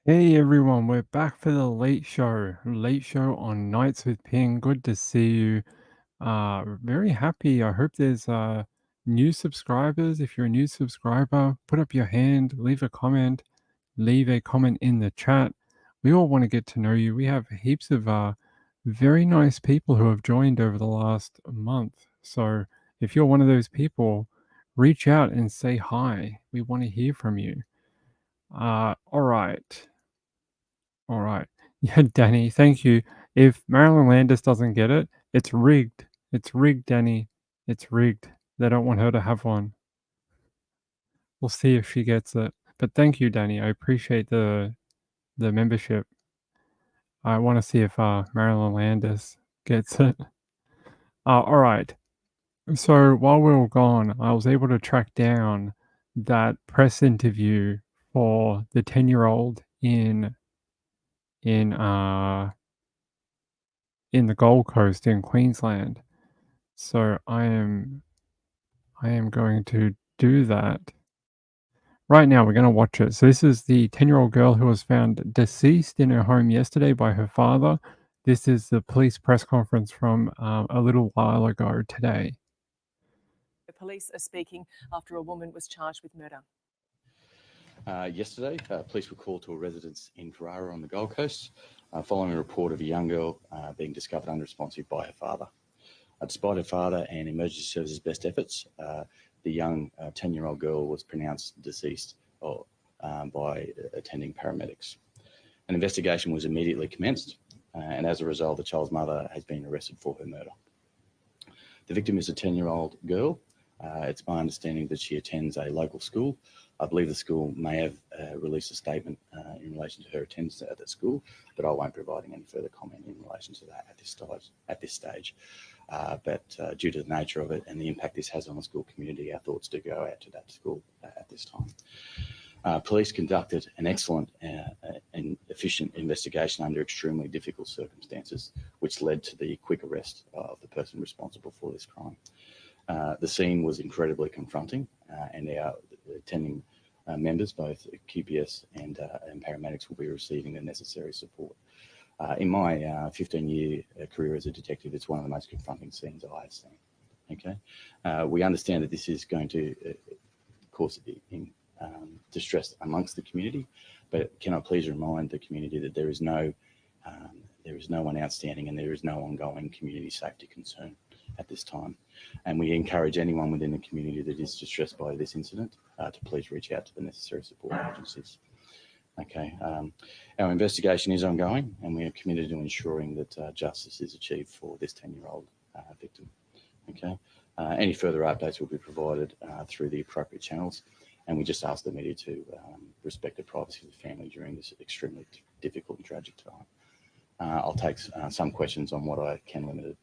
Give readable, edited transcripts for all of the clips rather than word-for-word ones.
Hey everyone, we're back for the late show. Late show on Nights with Ping. Good to see you. Very happy. I hope there's new subscribers. If you're a new subscriber, put up your hand, leave a comment in the chat. We all want to get to know you. We have heaps of very nice people who have joined over the last month. So if you're one of those people, reach out and say hi. We want to hear from you. All right. All right. Yeah, Danny, thank you. If Marilyn Landis doesn't get it, it's rigged. It's rigged, Danny. It's rigged. They don't want her to have one. We'll see if she gets it. But thank you, Danny. I appreciate the membership. I want to see if Marilyn Landis gets it. All right. So while we were gone, I was able to track down that press interview for the 10-year-old in in the Gold Coast in Queensland. So I am going to do that. Right now, we're going to watch it. So this is the 10-year-old girl who was found deceased in her home yesterday by her father. This is the police press conference from a little while ago today. The police are speaking after a woman was charged with murder. Yesterday, police were called to a residence in Carrara on the Gold Coast following a report of a young girl being discovered unresponsive by her father. Despite her father and emergency services' best efforts, the young 10-year-old girl was pronounced deceased by attending paramedics. An investigation was immediately commenced, and as a result, the child's mother has been arrested for her murder. The victim is a 10-year-old girl. It's my understanding that she attends a local school. I believe the school may have released a statement in relation to her attendance at that school, but I won't be providing any further comment in relation to that at this stage. But due to the nature of it and the impact this has on the school community, our thoughts do go out to that school at this time. Police conducted an excellent and efficient investigation under extremely difficult circumstances, which led to the quick arrest of the person responsible for this crime. The scene was incredibly confronting, and our attending members, both QPS and paramedics, will be receiving the necessary support. In my 15-year career as a detective, it's one of the most confronting scenes I have seen. Okay, we understand that this is going to cause distress amongst the community, but can I please remind the community that there is no one outstanding and there is no ongoing community safety concern at this time. And we encourage anyone within the community that is distressed by this incident to please reach out to the necessary support agencies. Okay, our investigation is ongoing and we are committed to ensuring that justice is achieved for this 10-year-old victim. Okay, any further updates will be provided through the appropriate channels, and we just ask the media to respect the privacy of the family during this extremely difficult and tragic time. I'll take some questions on what I can limited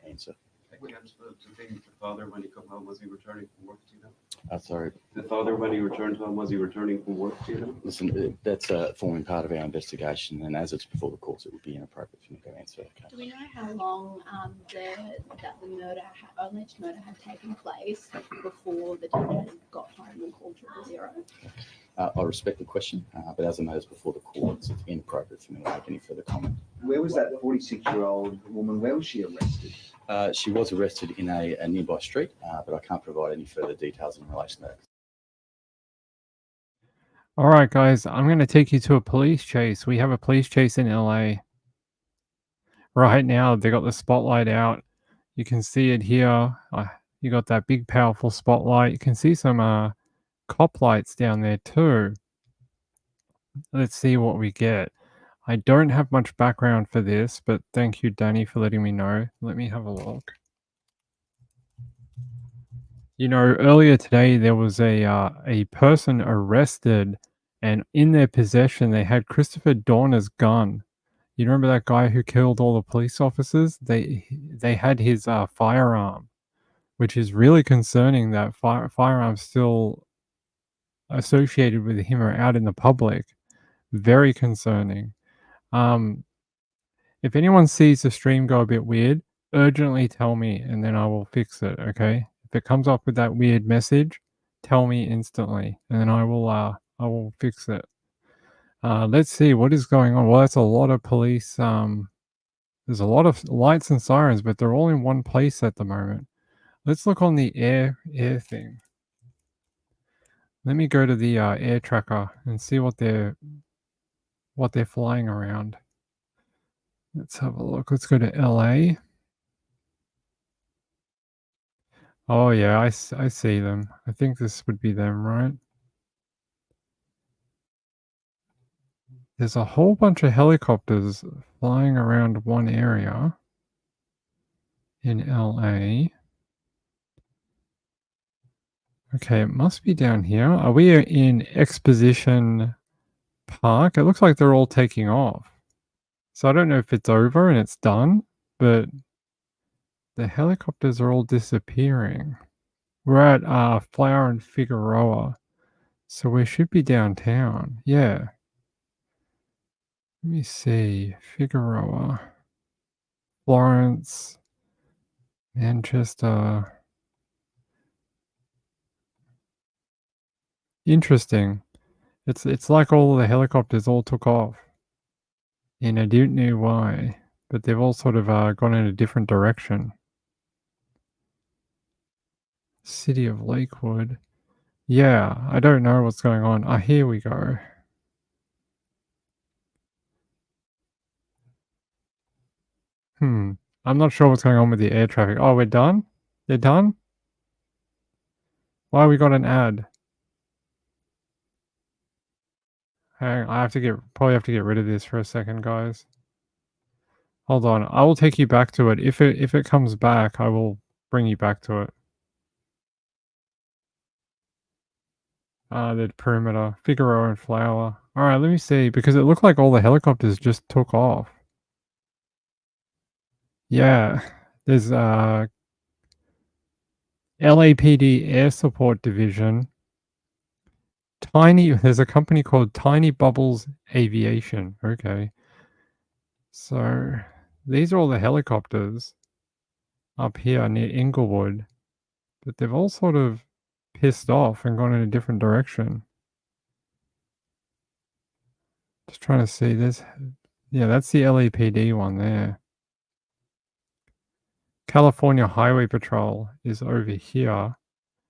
answer. The father, when he come home, was he returning from work? Do you know? Sorry. The father, when he returned home, was he returning from work? Do you know? Listen, that's forming part of our investigation, and as it's before the courts, it would be inappropriate for me to answer. Okay. Do we know how long the alleged murder had taken place before the teenager got home and called 000? I respect the question, but as I know, it's before the courts, it's inappropriate for me to make any further comment. Where was that 46-year-old woman? Where was she arrested? She was arrested in a nearby street, but I can't provide any further details in relation to that. All right, guys, I'm going to take you to a police chase. We have a police chase in LA. Right now, they got the spotlight out. You can see it here. You got that big, powerful spotlight. You can see some cop lights down there too. Let's see what we get. I don't have much background for this, but thank you, Danny, for letting me know. Let me have a look. You know, earlier today there was a person arrested, and in their possession they had Christopher Dorner's gun. You remember that guy who killed all the police officers? They had his firearm, which is really concerning that firearms still associated with him are out in the public. Very concerning. If anyone sees the stream go a bit weird, urgently tell me and then I will fix it, okay? If it comes up with that weird message, tell me instantly and then I will fix it. Let's see what is going on. Well, that's a lot of police. There's a lot of lights and sirens, but they're all in one place at the moment. Let's look on the air thing. Let me go to the air tracker and see what they're flying around. Let's have a look. Let's go to LA. Oh yeah, I see them. I think this would be them, right? There's a whole bunch of helicopters flying around one area in LA. Okay, it must be down here. Are we in Exposition Park? It looks like they're all taking off. So I don't know if it's over and it's done, but the helicopters are all disappearing. We're at Flower and Figueroa, so we should be downtown. Yeah. Let me see. Figueroa, Florence, Manchester. Interesting. It's like all the helicopters all took off. And I don't know why, but they've all sort of gone in a different direction. City of Lakewood. Yeah, I don't know what's going on. Ah, here we go. I'm not sure what's going on with the air traffic. Oh, we're done? They're done? Why we got an ad? Hang on, probably have to get rid of this for a second, guys. Hold on, I will take you back to it. If it comes back, I will bring you back to it. The perimeter, Figueroa and Flower. All right, let me see, because it looked like all the helicopters just took off. Yeah, there's LAPD Air Support Division. There's a company called Tiny Bubbles Aviation. Okay. So these are all the helicopters up here near Inglewood, but they've all sort of pissed off and gone in a different direction. Just trying to see this. Yeah, that's the LAPD one there. California Highway Patrol is over here.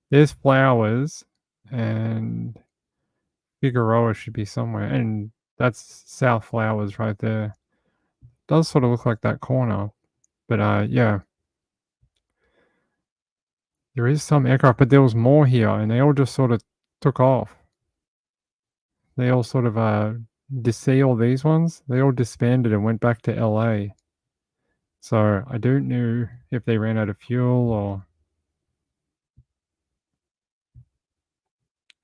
There's Flowers, and Figueroa should be somewhere, and that's South Flowers right there. Does sort of look like that corner, but yeah. There is some aircraft, but there was more here, and they all just sort of took off. They all sort of, see all these ones? They all disbanded and went back to LA. So I don't know if they ran out of fuel or...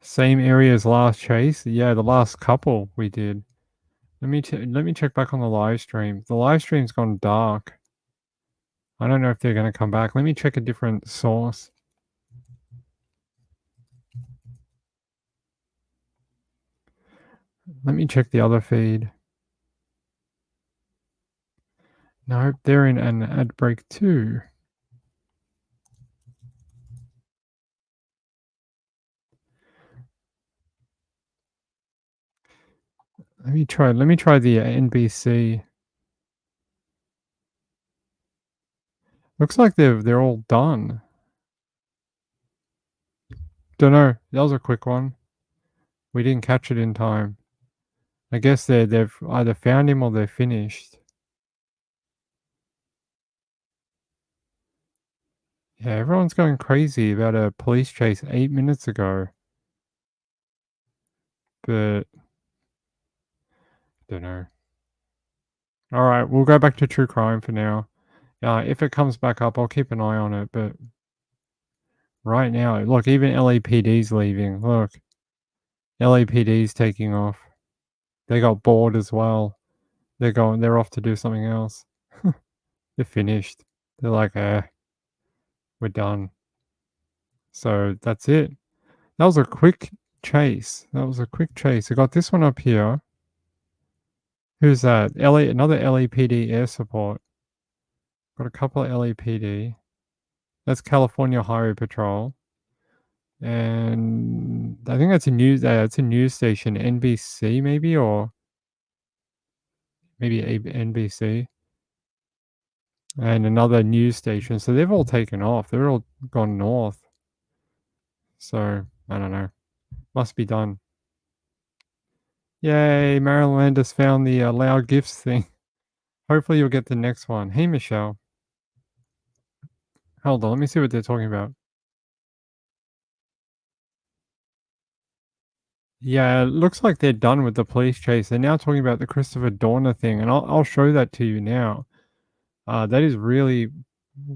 Same area as last chase? Yeah, the last couple we did. Let me check back on the live stream. The live stream's gone dark. I don't know if they're going to come back. Let me check a different source. Let me check the other feed. Nope, they're in an ad break too. Let me try the NBC. Looks like they're all done. Don't know. That was a quick one. We didn't catch it in time. I guess they've either found him or they're finished. Yeah, everyone's going crazy about a police chase 8 minutes ago. But don't know. All right, we'll go back to true crime for now. If it comes back up, I'll keep an eye on it. But right now, look, even LAPD's leaving. Look, LAPD's taking off. They got bored as well. They're off to do something else. They're finished. They're like, we're done. So that's it. That was a quick chase. I got this one up here. Who's that? Another LAPD air support. Got a couple of LAPD. That's California Highway Patrol. And I think that's it's a news station, NBC maybe, or maybe NBC, and another news station. So they've all taken off. They're all gone north. So I don't know. Must be done. Yay! Marilyn Landis found the loud gifts thing. Hopefully you'll get the next one. Hey Michelle. Hold on, let me see what they're talking about. Yeah, it looks like they're done with the police chase. They're now talking about the Christopher Dorner thing, and I'll show that to you now. That is really,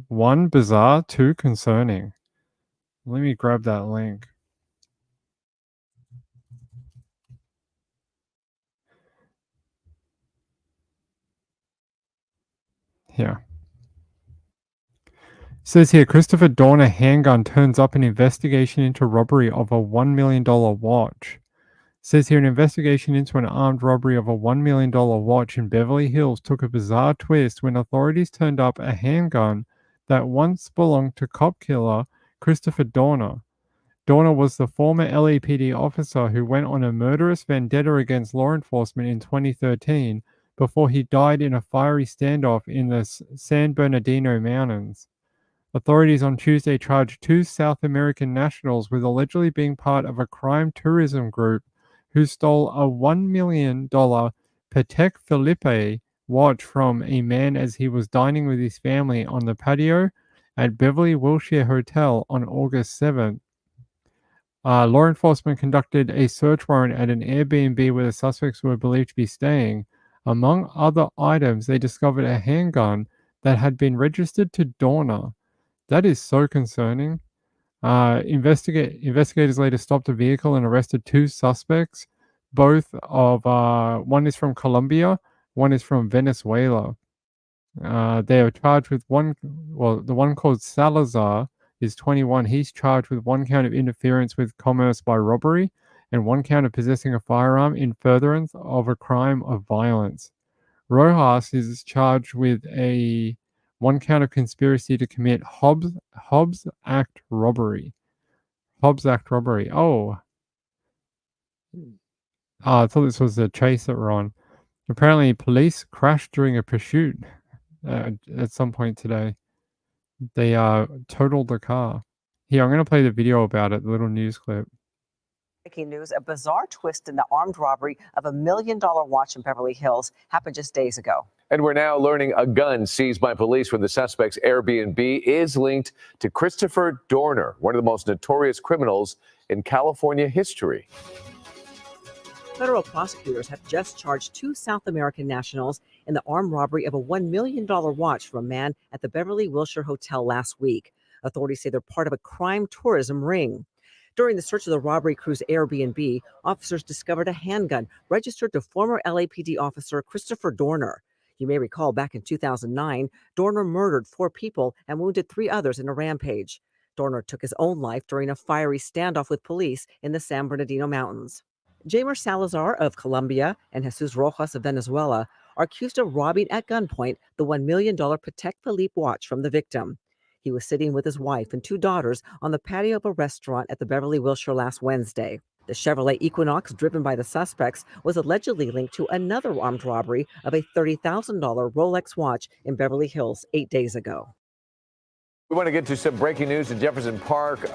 one, bizarre, two, concerning. Let me grab that link. Here. Says here, Christopher Dorner handgun turns up in investigation into robbery of a $1 million watch. Says here, an investigation into an armed robbery of a $1 million watch in Beverly Hills took a bizarre twist when authorities turned up a handgun that once belonged to cop killer Christopher Dorner. Dorner was the former LAPD officer who went on a murderous vendetta against law enforcement in 2013 before he died in a fiery standoff in the San Bernardino Mountains. Authorities on Tuesday charged two South American nationals with allegedly being part of a crime tourism group who stole a $1 million Patek Philippe watch from a man as he was dining with his family on the patio at Beverly Wilshire Hotel on August 7th. Law enforcement conducted a search warrant at an Airbnb where the suspects were believed to be staying. Among other items, they discovered a handgun that had been registered to Dorner. That is so concerning. Investigators later stopped a vehicle and arrested two suspects. Both of one is from Colombia, one is from Venezuela. They are charged with the one called Salazar is 21. He's charged with one count of interference with commerce by robbery and one count of possessing a firearm in furtherance of a crime of violence. Rojas is charged with one count of conspiracy to commit Hobbs Act robbery. Hobbs Act robbery. Oh. I thought this was the chase that we're on. Apparently, police crashed during a pursuit at some point today. They totaled the car. Here, I'm going to play the video about it, the little news clip. Breaking news, a bizarre twist in the armed robbery of $1 million watch in Beverly Hills happened just days ago. And we're now learning a gun seized by police from the suspect's Airbnb is linked to Christopher Dorner, one of the most notorious criminals in California history. Federal prosecutors have just charged two South American nationals in the armed robbery of a $1 million watch from a man at the Beverly Wilshire Hotel last week. Authorities say they're part of a crime tourism ring. During the search of the robbery crew's Airbnb, officers discovered a handgun registered to former LAPD officer Christopher Dorner. You may recall back in 2009, Dorner murdered 4 people and wounded 3 others in a rampage. Dorner took his own life during a fiery standoff with police in the San Bernardino Mountains. Jamer Salazar of Colombia and Jesus Rojas of Venezuela are accused of robbing at gunpoint the $1 million Patek Philippe watch from the victim. He was sitting with his wife and 2 daughters on the patio of a restaurant at the Beverly Wilshire last Wednesday. The Chevrolet Equinox driven by the suspects was allegedly linked to another armed robbery of a $30,000 Rolex watch in Beverly Hills 8 days ago. We want to get to some breaking news in Jefferson Park.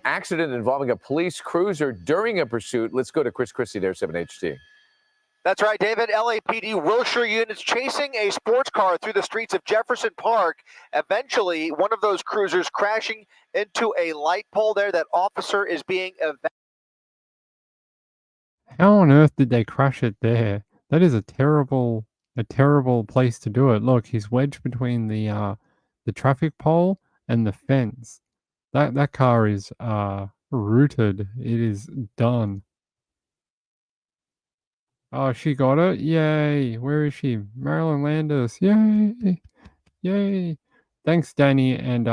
Accident involving a police cruiser during a pursuit. Let's go to Chris Christie there, 7HT. That's right, David. LAPD Wilshire units chasing a sports car through the streets of Jefferson Park. Eventually, one of those cruisers crashing into a light pole there. That officer is being evacuated. How on earth did they crash it there? That is a terrible place to do it. Look, he's wedged between the traffic pole and the fence. That car is rooted. It is done. Oh, she got it? Yay. Where is she? Marilyn Landis. Yay. Yay. Thanks, Danny and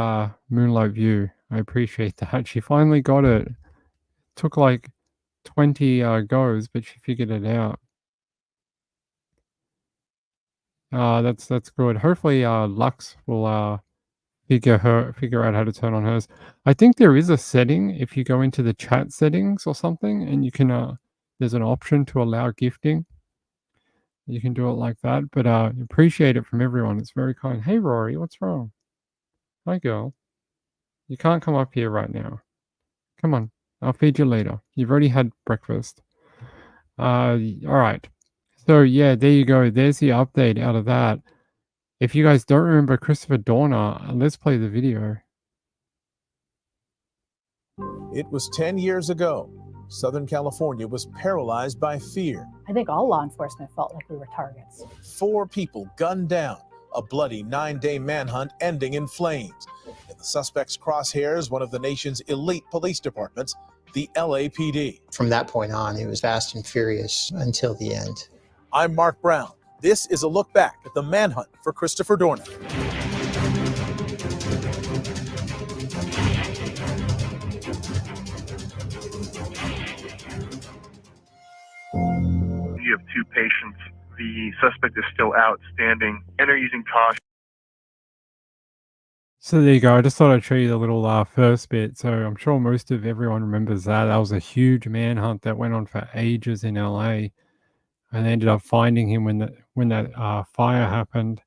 Moonlight View. I appreciate that. She finally got it. Took like 20 goes, but she figured it out. That's good. Hopefully Lux will figure out how to turn on hers. I think there is a setting if you go into the chat settings or something, and you can there's an option to allow gifting. You can do it like that, but appreciate it from everyone. It's very kind. Hey Rory, what's wrong? Hi girl. You can't come up here right now. Come on, I'll feed you later. You've already had breakfast. All right. So yeah, there you go. There's the update out of that. If you guys don't remember Christopher Dorner, let's play the video. It was 10 years ago. Southern California was paralyzed by fear. I think all law enforcement felt like we were targets. 4 people gunned down, a bloody 9-day manhunt ending in flames. In the suspect's crosshairs, one of the nation's elite police departments, the LAPD. From that point on, it was fast and furious until the end. I'm Mark Brown. This is a look back at the manhunt for Christopher Dorner. You have 2 patients. The suspect is still outstanding and are using caution. So there you go. I just thought I'd show you the little first bit. So I'm sure most of everyone remembers that. That was a huge manhunt that went on for ages in LA, and they ended up finding him when that fire happened.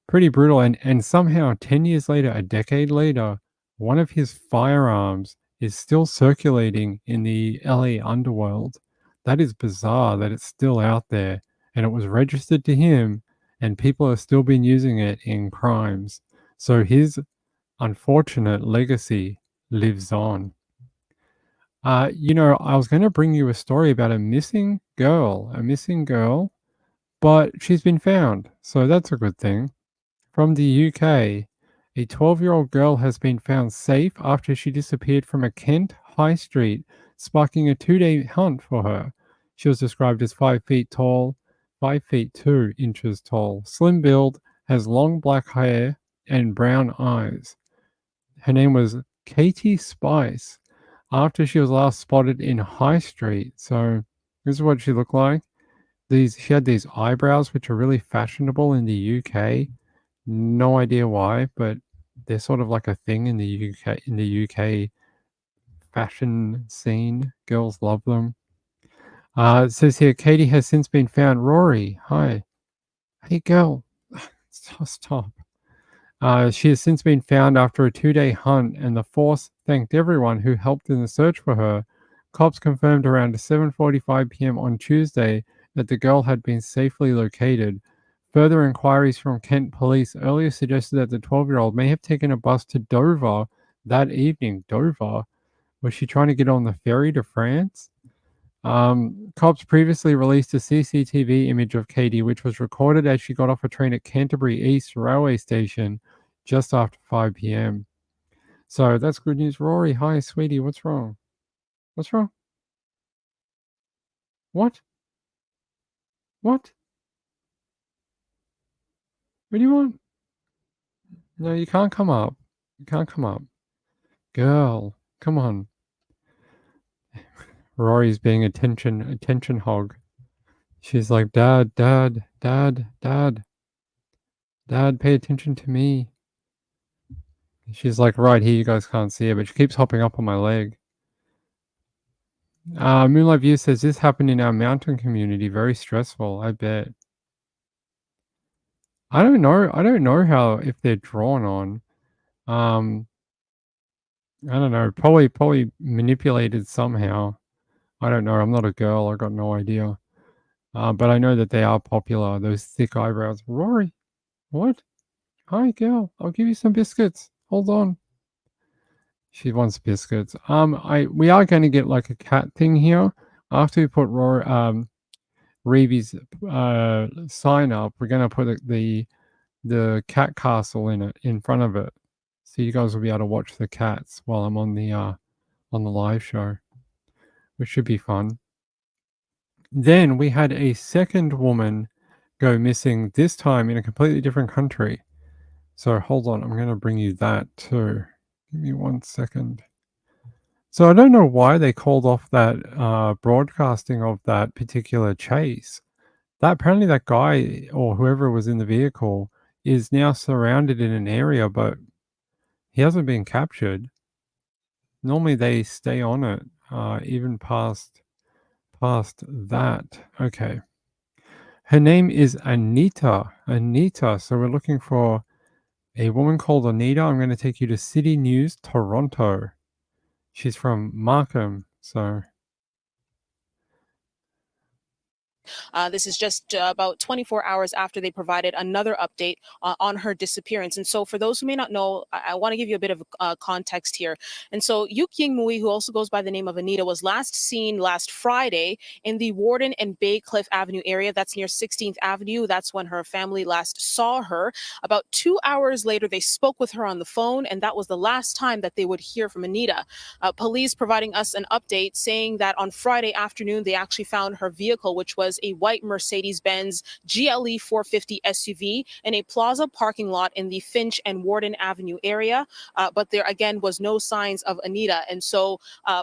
Pretty brutal. And somehow 10 years later, a decade later, one of his firearms is still circulating in the LA underworld. That is bizarre that it's still out there, and it was registered to him, and people have still been using it in crimes. So his unfortunate legacy lives on. You know, I was going to bring you a story about a missing girl, but she's been found. So that's a good thing. From the UK, a 12-year-old girl has been found safe after she disappeared from a Kent high street, sparking a 2-day hunt for her. She was described as 5 feet tall, 5 feet 2 inches tall, slim build, has long black hair and brown eyes. Her name was Katie Spice, after she was last spotted in High Street. So this is what she looked like. She had these eyebrows, which are really fashionable in the UK. No idea why, but they're sort of like a thing in the UK. In the UK fashion scene, girls love them. It says here, Katie has since been found. Rory, hi. Hey, girl. Stop. She has since been found after a 2-day hunt, and the force thanked everyone who helped in the search for her. Cops confirmed around 7:45 p.m. on Tuesday that the girl had been safely located. Further inquiries from Kent police earlier suggested that the 12-year-old may have taken a bus to Dover that evening. Dover? Was she trying to get on the ferry to France? Cops previously released a CCTV image of Katie, which was recorded as she got off a train at Canterbury East Railway Station just after 5 p.m. So that's good news. Rory, hi, sweetie. What's wrong? What's wrong? What? What? What do you want? No, you can't come up. You can't come up. Girl, come on. Rory's being attention hog. She's like, Dad, Dad, Dad, Dad. Dad, pay attention to me. She's like, right here, you guys can't see her, but she keeps hopping up on my leg. Moonlight View says, this happened in our mountain community. Very stressful, I bet. I don't know how, if they're drawn on. I don't know. Probably manipulated somehow. I don't know. I'm not a girl. I got no idea. But I know that they are popular. Those thick eyebrows. Rory, what? Hi, girl. I'll give you some biscuits. Hold on. She wants biscuits. We are going to get like a cat thing here after we put Reevy's sign up. We're going to put the cat castle in front of it, so you guys will be able to watch the cats while I'm on the live show, which should be fun. Then we had a second woman go missing, this time in a completely different country. So hold on, I'm going to bring you that too. Give me 1 second. So I don't know why they called off that broadcasting of that particular chase. Apparently that guy or whoever was in the vehicle is now surrounded in an area, but He hasn't been captured. Normally they stay on it, even past that. Okay. Her name is Anita. Anita. So we're looking for a woman called Anita. I'm going to take you to City News, Toronto. She's from Markham. So This is just about 24 hours after they provided another update on her disappearance. And so, for those who may not know, I want to give you a bit of context here. And so, Yuk-Ying, who also goes by the name of Anita, was last seen last Friday in the Warden and Baycliffe Avenue area. That's near 16th Avenue. That's when her family last saw her. About 2 hours later, they spoke with her on the phone, and that was the last time that they would hear from Anita. Police providing us an update saying that on Friday afternoon, they actually found her vehicle, which was a white Mercedes-Benz GLE 450 SUV in a plaza parking lot in the Finch and Warden Avenue area. But there again was no signs of Anita. And so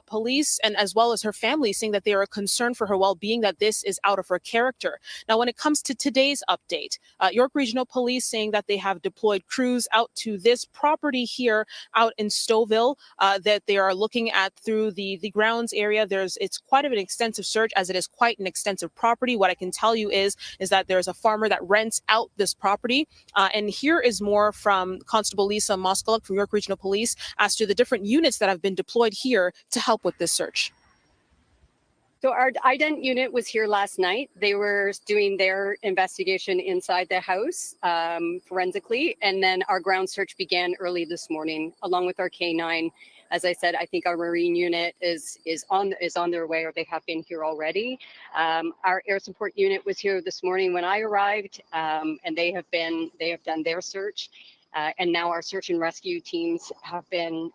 police and as well as her family saying that they are concerned for her well-being, that this is out of her character. Now, when it comes to today's update, York Regional Police saying that they have deployed crews out to this property here out in Stouffville, that they are looking at through the grounds area. It's quite of an extensive search, as it is quite an extensive property. What I can tell you is that there's a farmer that rents out this property. And here is more from Constable Lisa Moskaluk from York Regional Police as to the different units that have been deployed here to help with this search. So our ident unit was here last night. They were doing their investigation inside the house forensically, and then our ground search began early this morning, along with our K9. As I said, I think our marine unit is on their way, or they have been here already. Our air support unit was here this morning when I arrived, and they have done their search, and now our search and rescue teams have been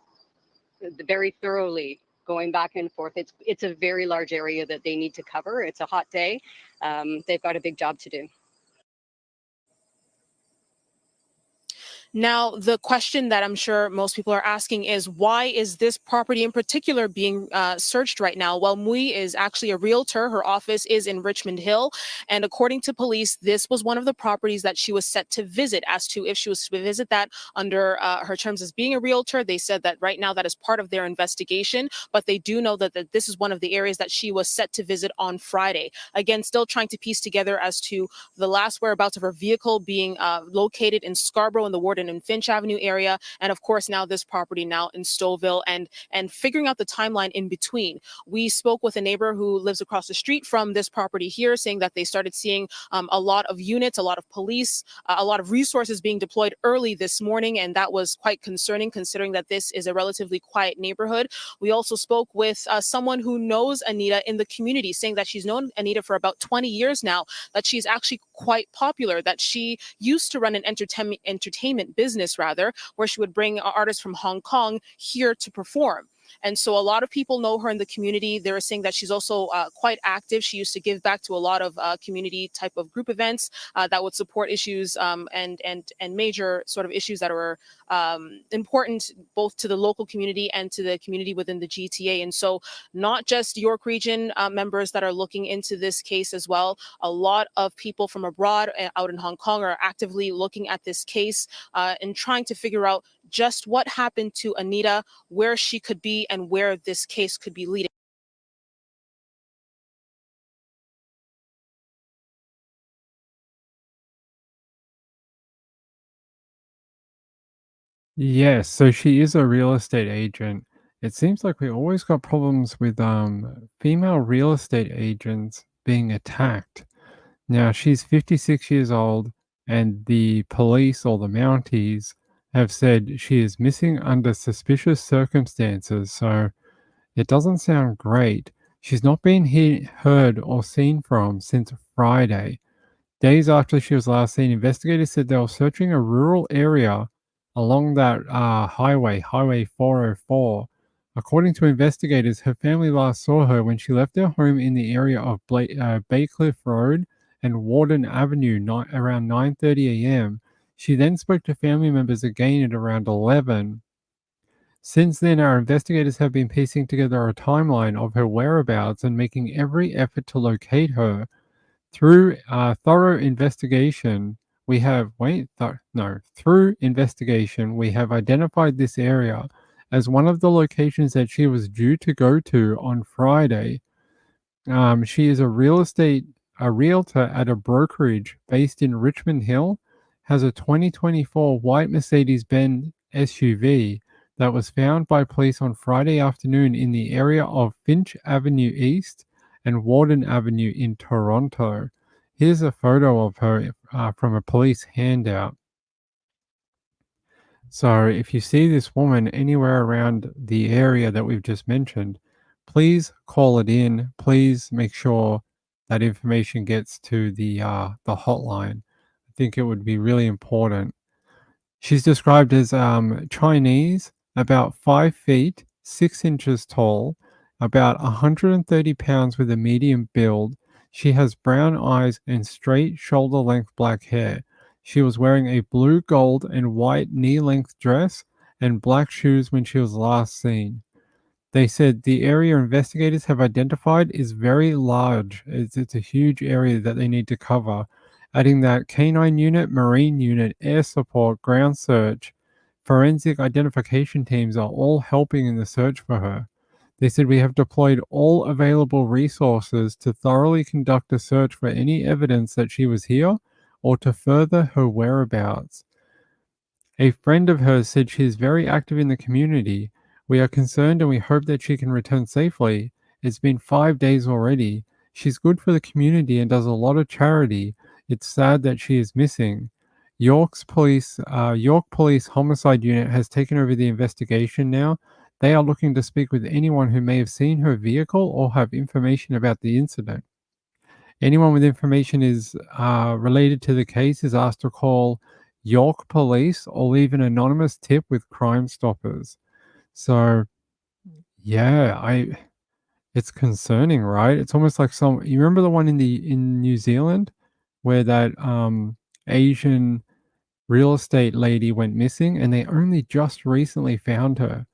very thoroughly going back and forth. It's a very large area that they need to cover. It's a hot day. They've got a big job to do. Now, the question that I'm sure most people are asking is, why is this property in particular being searched right now? Well, Mui is actually a realtor. Her office is in Richmond Hill. And according to police, this was one of the properties that she was set to visit. As to if she was to visit that under her terms as being a realtor, they said that right now that is part of their investigation. But they do know that this is one of the areas that she was set to visit on Friday. Again, still trying to piece together as to the last whereabouts of her vehicle being located in Scarborough in the Warden and Finch Avenue area, and of course now this property now in Stouffville, and figuring out the timeline in between. We spoke with a neighbor who lives across the street from this property here, saying that they started seeing a lot of units, a lot of police, a lot of resources being deployed early this morning, and that was quite concerning considering that this is a relatively quiet neighborhood. We also spoke with someone who knows Anita in the community, saying that she's known Anita for about 20 years now, that she's actually quite popular, that she used to run an entertainment business rather, where she would bring artists from Hong Kong here to perform. And so a lot of people know her in the community. They're saying that she's also quite active. She used to give back to a lot of community type of group events that would support issues and major sort of issues that were important both to the local community and to the community within the GTA. And so not just York Region members that are looking into this case as well. A lot of people from abroad out in Hong Kong are actively looking at this case and trying to figure out just what happened to Anita, where she could be, and where this case could be leading. yes, so she is a real estate agent. It seems like we always got problems with female real estate agents being attacked. Now she's 56 years old, and the police or the Mounties have said she is missing under suspicious circumstances. So it doesn't sound great. She's not been heard or seen from since Friday. Days after she was last seen, investigators said they were searching a rural area along that Highway 404. According to investigators, her family last saw her when she left their home in the area of Baycliffe Road and Warden Avenue around 9:30 a.m. She then spoke to family members again at around 11. Since then, our investigators have been piecing together a timeline of her whereabouts and making every effort to locate her. Through a thorough investigation, we have, through investigation, we have identified this area as one of the locations that she was due to go to on Friday. She is a realtor at a brokerage based in Richmond Hill, has a 2024 white Mercedes-Benz SUV that was found by police on Friday afternoon in the area of Finch Avenue East and Warden Avenue in Toronto. Here's a photo of her from a police handout. So if you see this woman anywhere around the area that we've just mentioned, please call it in. Please make sure that information gets to the hotline. I think it would be really important. She's described as Chinese, about 5 feet, 6 inches tall, about 130 pounds with a medium build. She has brown eyes and straight shoulder-length black hair. She was wearing a blue, gold, and white knee-length dress and black shoes when she was last seen. They said the area investigators have identified is very large. It's a huge area that they need to cover, adding that K9 unit, Marine unit, air support, ground search, forensic identification teams are all helping in the search for her. They said we have deployed all available resources to thoroughly conduct a search for any evidence that she was here or to further her whereabouts. A friend of hers said she is very active in the community. We are concerned and we hope that she can return safely. It's been 5 days already. She's good for the community and does a lot of charity. It's sad that she is missing. York Police Homicide Unit has taken over the investigation now. They are looking to speak with anyone who may have seen her vehicle or have information about the incident. Anyone with information is related to the case is asked to call York Police or leave an anonymous tip with Crime Stoppers. So, yeah, it's concerning, right? It's almost like you remember the one in New Zealand where that Asian real estate lady went missing and they only just recently found her.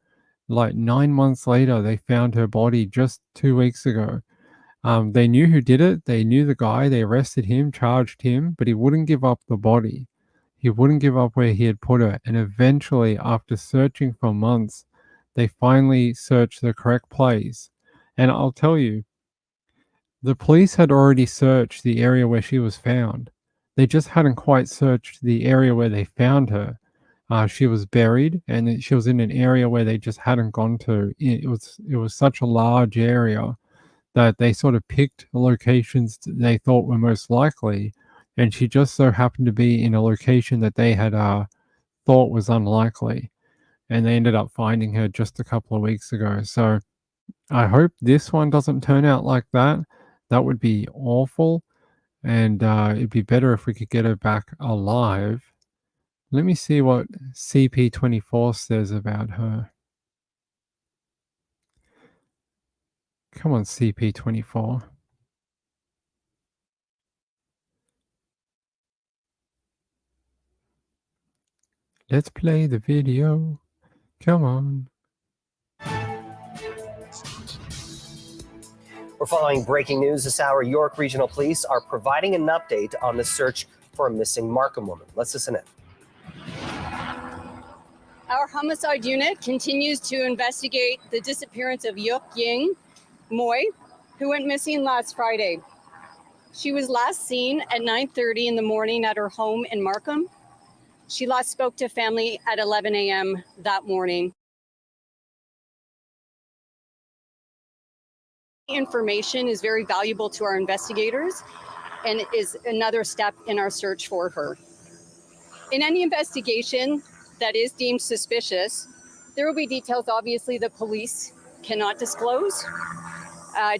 Like 9 months later, they found her body just 2 weeks ago. They knew who did it. They knew the guy. They arrested him, charged him, but he wouldn't give up the body. He wouldn't give up where he had put her. And eventually, after searching for months, they finally searched the correct place. And I'll tell you, the police had already searched the area where she was found. They just hadn't quite searched the area where they found her. She was buried, and she was in an area where they just hadn't gone to. It was such a large area that they sort of picked locations they thought were most likely, and she just so happened to be in a location that they had thought was unlikely, and they ended up finding her just a couple of weeks ago. So I hope this one doesn't turn out like that. That would be awful, and it'd be better if we could get her back alive. Let me see what CP24 says about her. Come on, CP24. Let's play the video. Come on. We're following breaking news this hour. York Regional Police are providing an update on the search for a missing Markham woman. Let's listen in. Our homicide unit continues to investigate the disappearance of Yuk-Ying Moy, who went missing last Friday. She was last seen at 9:30 in the morning at her home in Markham. She last spoke to family at 11 a.m. that morning. Information is very valuable to our investigators and is another step in our search for her. In any investigation that is deemed suspicious, there will be details, obviously, the police cannot disclose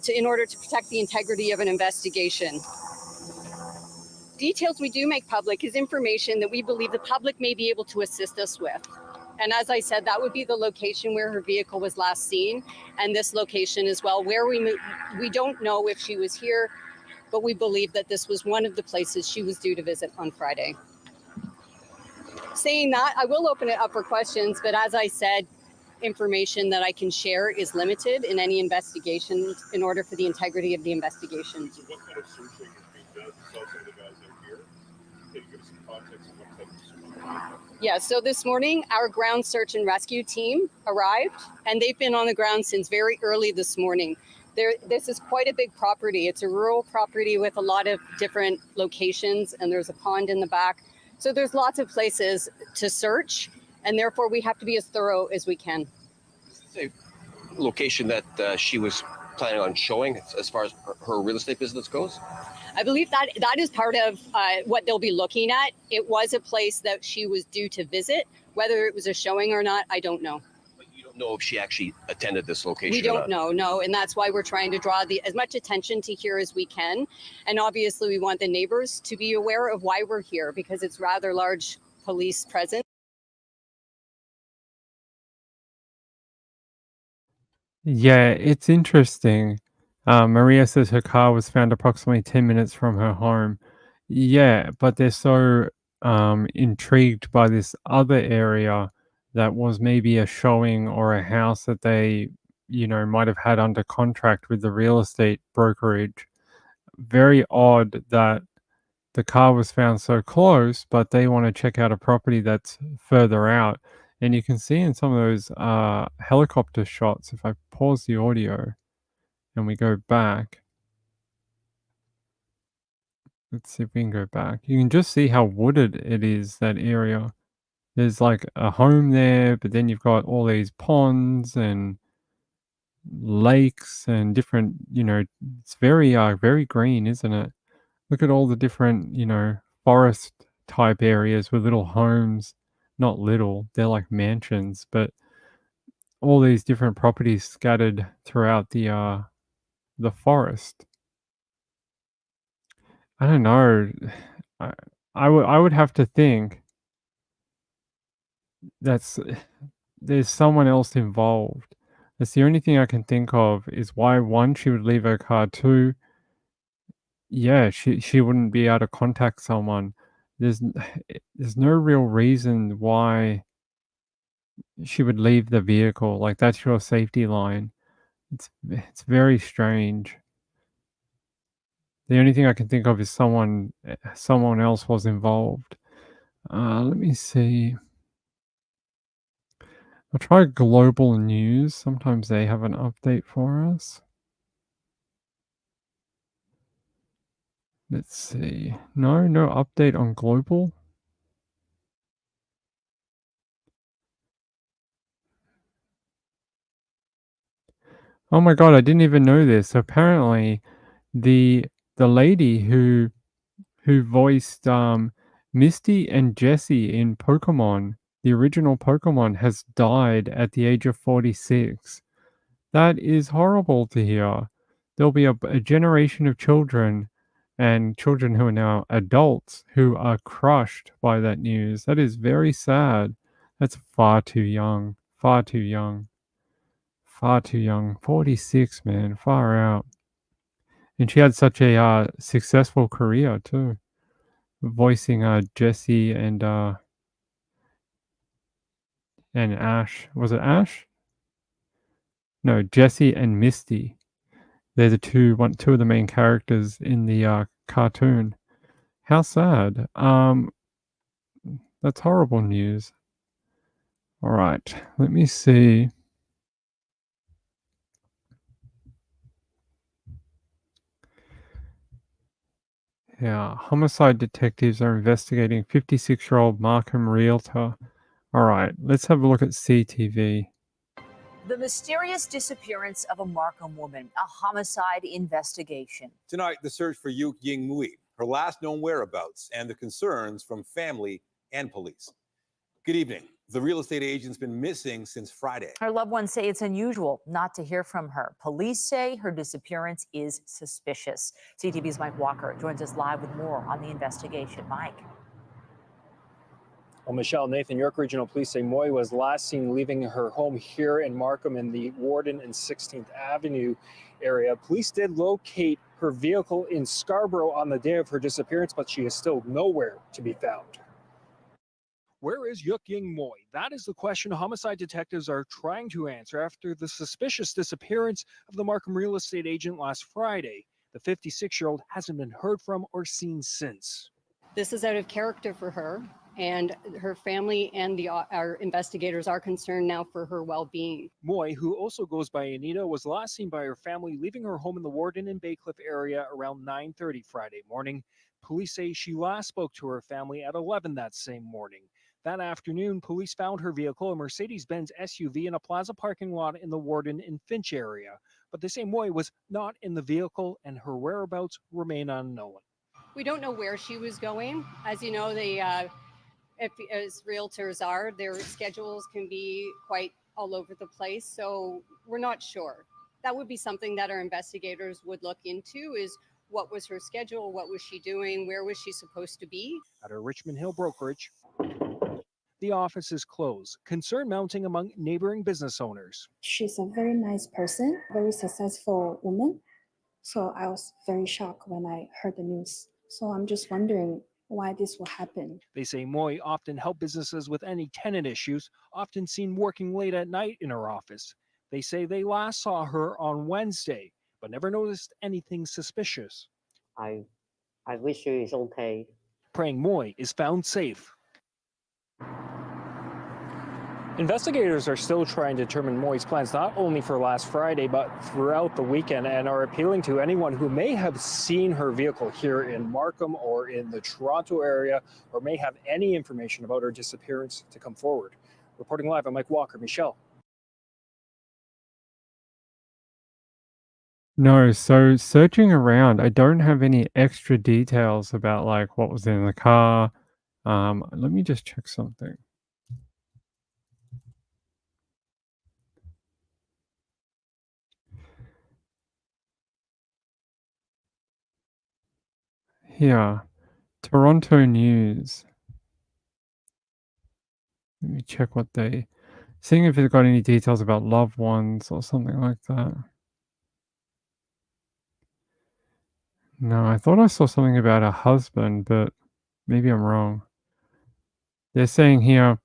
in order to protect the integrity of an investigation. Details we do make public is information that we believe the public may be able to assist us with. And as I said, that would be the location where her vehicle was last seen, and this location as well, where we don't know if she was here, but we believe that this was one of the places she was due to visit on Friday. Saying that, I will open it up for questions, but as I said, information that I can share is limited in any investigation in order for the integrity of the investigation. So what kind of searching is being done to tell some of the guys out here? Yeah, so this morning, our ground search and rescue team arrived, and they've been on the ground since very early this morning. This is quite a big property. It's a rural property with a lot of different locations, and there's a pond in the back. So there's lots of places to search, and therefore we have to be as thorough as we can. A location that she was planning on showing as far as her real estate business goes? I believe that is part of what they'll be looking at. It was a place that she was due to visit. Whether it was a showing or not, I don't know. But you don't know if she actually attended this location. We don't know, no. And that's why we're trying to draw as much attention to here as we can. And obviously we want the neighbors to be aware of why we're here, because it's rather large police presence. Yeah, it's interesting. Maria says her car was found approximately 10 minutes from her home. Yeah, but they're so intrigued by this other area that was maybe a showing or a house that they, might have had under contract with the real estate brokerage. Very odd that the car was found so close, but they want to check out a property that's further out. And you can see in some of those helicopter shots, if I pause the audio and we go back, let's see if we can go back. You can just see how wooded it is, that area. There's like a home there, but then you've got all these ponds and lakes and different, it's very, very green, isn't it? Look at all the different, forest type areas with little homes. Not little, they're like mansions, but all these different properties scattered throughout the forest. I don't know. I would have to think there's someone else involved. That's the only thing I can think of is why, one, she would leave her car. Two, yeah, she wouldn't be able to contact someone. There's no real reason why she would leave the vehicle. Like, that's your safety line. It's very strange. The only thing I can think of is someone else was involved. Let me see. I'll try global news. Sometimes they have an update for us. Let's see. No update on global. Oh my god, I didn't even know this. Apparently, the lady who voiced Misty and Jessie in Pokemon, the original Pokemon, has died at the age of 46. That is horrible to hear. There'll be a generation of children and children who are now adults who are crushed by that news. That is very sad. That's far too young. Far too young. Far too young. 46, man. Far out. And she had such a successful career too, voicing Jessie and Ash. Was it Ash? No, Jessie and Misty. They're the two of the main characters in the cartoon. How sad. That's horrible news. All right, let me see. Yeah, homicide detectives are investigating 56-year-old Markham realtor. All right, let's have a look at CTV. The mysterious disappearance of a Markham woman, a homicide investigation. Tonight, the search for Yuk-Ying, her last known whereabouts, and the concerns from family and police. Good evening. The real estate agent's been missing since Friday. Her loved ones say it's unusual not to hear from her. Police say her disappearance is suspicious. CTV's Mike Walker joins us live with more on the investigation. Mike. Well, Michelle, Nathan, York Regional Police say Moy was last seen leaving her home here in Markham in the Warden and 16th Avenue area. Police did locate her vehicle in Scarborough on the day of her disappearance, but she is still nowhere to be found. Where is Yuk-Ying Moy? That is the question homicide detectives are trying to answer after the suspicious disappearance of the Markham real estate agent last Friday. The 56-year-old hasn't been heard from or seen since. This is out of character for her, and her family and our investigators are concerned now for her well-being. Moy, who also goes by Anita, was last seen by her family leaving her home in the Warden and Baycliffe area around 9:30 Friday morning. Police say she last spoke to her family at 11 that same morning. That afternoon, police found her vehicle, a Mercedes-Benz SUV, in a plaza parking lot in the Warden and Finch area. But they say Moy was not in the vehicle and her whereabouts remain unknown. We don't know where she was going. As you know, as realtors are, their schedules can be quite all over the place. So we're not sure. That would be something that our investigators would look into, is what was her schedule? What was she doing? Where was she supposed to be? At her Richmond Hill brokerage, the office is closed, concern mounting among neighboring business owners. She's a very nice person, very successful woman. So I was very shocked when I heard the news. So I'm just wondering why this will happen. They say Moy often helped businesses with any tenant issues, often seen working late at night in her office. They say they last saw her on Wednesday, but never noticed anything suspicious. I wish she is okay. Praying Moy is found safe. Investigators are still trying to determine Moy's plans, not only for last Friday, but throughout the weekend, and are appealing to anyone who may have seen her vehicle here in Markham or in the Toronto area, or may have any information about her disappearance to come forward. Reporting live, I'm Mike Walker. Michelle. No, so searching around, I don't have any extra details about like what was in the car. Let me just check something. Here, Toronto News. Let me check what they, seeing if they've got any details about loved ones or something like that. No, I thought I saw something about a husband, but maybe I'm wrong. They're saying here,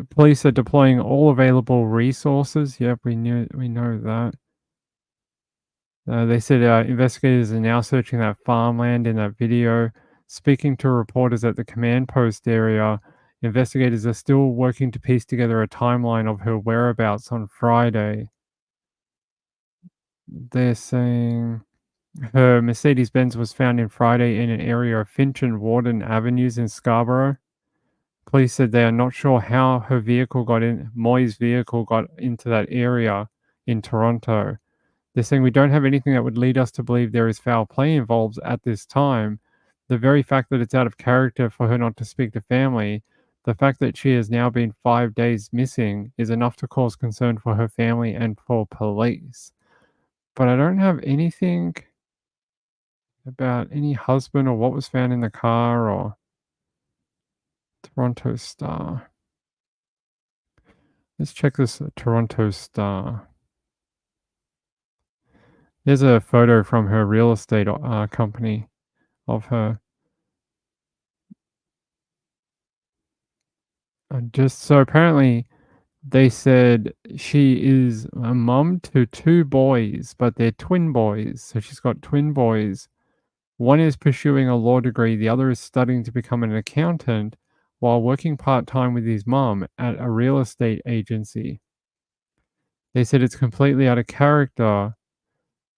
police are deploying all available resources. Yep, we know that. They said investigators are now searching that farmland in that video. Speaking to reporters at the command post area, investigators are still working to piece together a timeline of her whereabouts on Friday. They're saying her Mercedes-Benz was found in Friday in an area of Finch and Warden Avenues in Scarborough. Police said they are not sure how her vehicle Moy's vehicle got into that area in Toronto. They're saying we don't have anything that would lead us to believe there is foul play involved at this time. The very fact that it's out of character for her not to speak to family, the fact that she has now been 5 days missing, is enough to cause concern for her family and for police. But I don't have anything about any husband or what was found in the car or Toronto Star. Let's check this Toronto Star. There's a photo from her real estate company of her. So apparently they said she is a mum to 2 boys, but they're twin boys. So she's got twin boys. One is pursuing a law degree. The other is studying to become an accountant while working part-time with his mum at a real estate agency. They said it's completely out of character.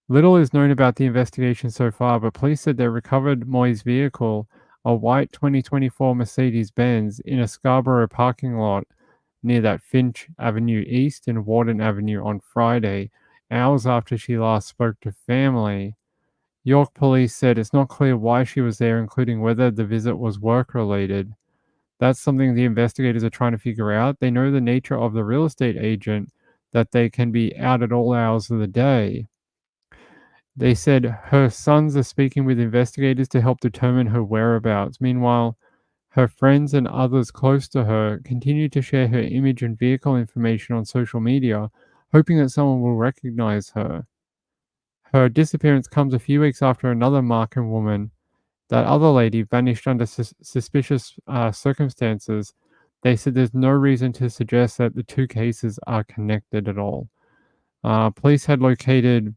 Little is known about the investigation so far, but police said they recovered Moy's vehicle, a white 2024 Mercedes-Benz, in a Scarborough parking lot near that Finch Avenue East and Warden Avenue on Friday, hours after she last spoke to family. York police said it's not clear why she was there, including whether the visit was work-related. That's something the investigators are trying to figure out. They know the nature of the real estate agent, that they can be out at all hours of the day. They said her sons are speaking with investigators to help determine her whereabouts. Meanwhile, her friends and others close to her continue to share her image and vehicle information on social media, hoping that someone will recognize her. Her disappearance comes a few weeks after another Markham woman, that other lady, vanished under suspicious circumstances. They said there's no reason to suggest that the two cases are connected at all. Police had located...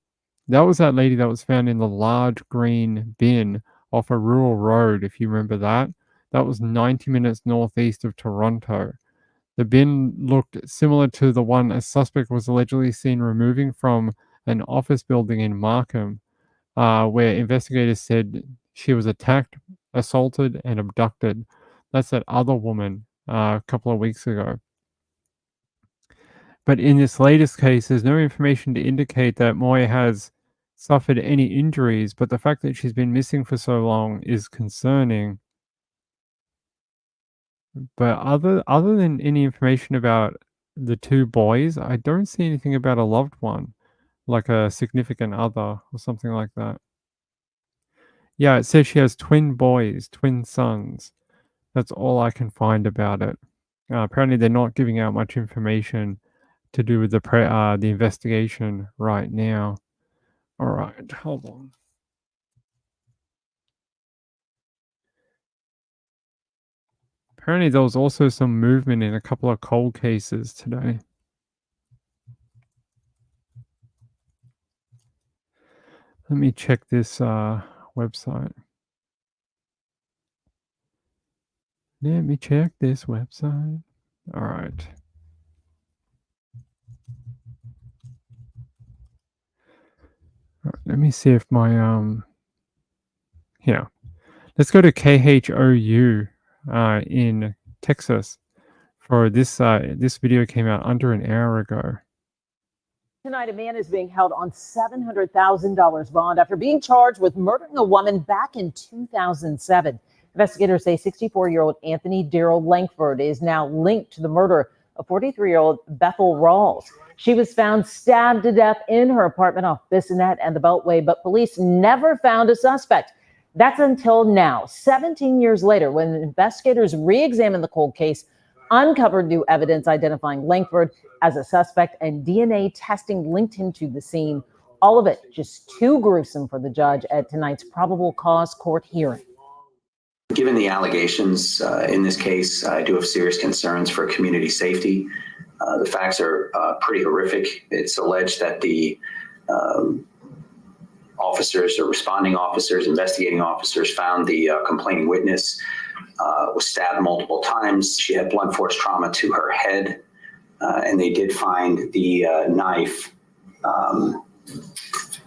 That was that lady that was found in the large green bin off a rural road, if you remember that. That was 90 minutes northeast of Toronto. The bin looked similar to the one a suspect was allegedly seen removing from an office building in Markham, where investigators said she was attacked, assaulted, and abducted. That's that other woman a couple of weeks ago. But in this latest case, there's no information to indicate that Moy has suffered any injuries, but the fact that she's been missing for so long is concerning. But other than any information about the two boys, I don't see anything about a loved one, like a significant other or something like that. Yeah, it says she has twin boys, twin sons. That's all I can find about it. Apparently, they're not giving out much information to do with the investigation right now. All right, hold on. Apparently, there was also some movement in a couple of cold cases today. Let me check this website. Let me check this website. All right. Let me see if my yeah. Let's go to KHOU in Texas. For this this video came out under an hour ago. Tonight, a man is being held on $700,000 bond after being charged with murdering a woman back in 2007. Investigators say 64-year-old Anthony Darrell Langford is now linked to the murder of 43-year-old Bethel Rawls. She was found stabbed to death in her apartment off Bissonnette and the Beltway, but police never found a suspect. That's until now, 17 years later, when investigators re-examined the cold case, uncovered new evidence identifying Langford as a suspect, and DNA testing linked him to the scene. All of it just too gruesome for the judge at tonight's probable cause court hearing. Given the allegations in this case, I do have serious concerns for community safety. The facts are pretty horrific. It's alleged that the officers or responding officers, investigating officers found the complaining witness was stabbed multiple times. She had blunt force trauma to her head, and they did find the knife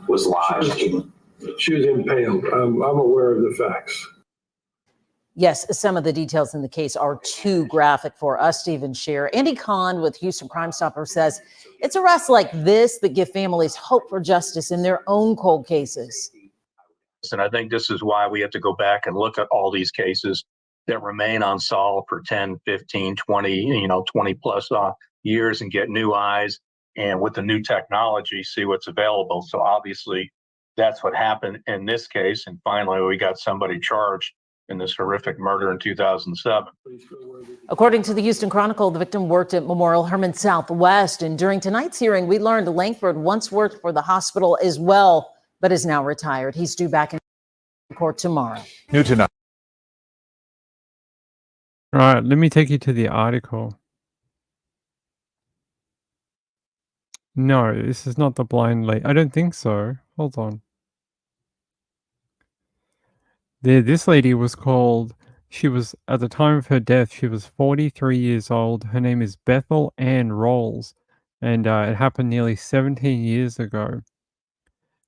was lodged. She was impaled. I'm aware of the facts. Yes, some of the details in the case are too graphic for us to even share. Andy Kahn with Houston Crime Stopper says it's arrests like this that give families hope for justice in their own cold cases. And I think this is why we have to go back and look at all these cases that remain unsolved for 10, 15, 20, 20 plus years and get new eyes, and with the new technology, see what's available. So obviously that's what happened in this case. And finally, we got somebody charged in this horrific murder in 2007. According to the Houston Chronicle, the victim worked at Memorial Hermann Southwest. And during tonight's hearing, we learned Langford once worked for the hospital as well, but is now retired. He's due back in court tomorrow. New tonight. All right, let me take you to the article. No, this is not the blind lady. I don't think so. Hold on. This lady was called, she was, at the time of her death, she was 43 years old. Her name is Bethel Ann Rawls, and it happened nearly 17 years ago.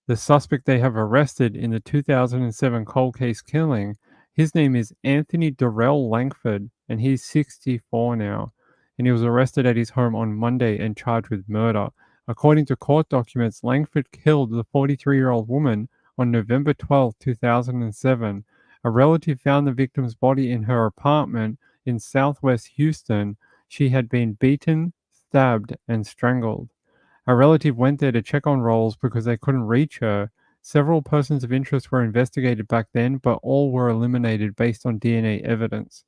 The suspect they have arrested in the 2007 cold case killing, his name is Anthony Darrell Langford, and he's 64 now. And he was arrested at his home on Monday and charged with murder. According to court documents, Langford killed the 43-year-old woman on November 12, 2007. A relative found the victim's body in her apartment in southwest Houston. She had been beaten, stabbed, and strangled. A relative went there to check on Rawls because they couldn't reach her. Several persons of interest were investigated back then, but all were eliminated based on DNA evidence.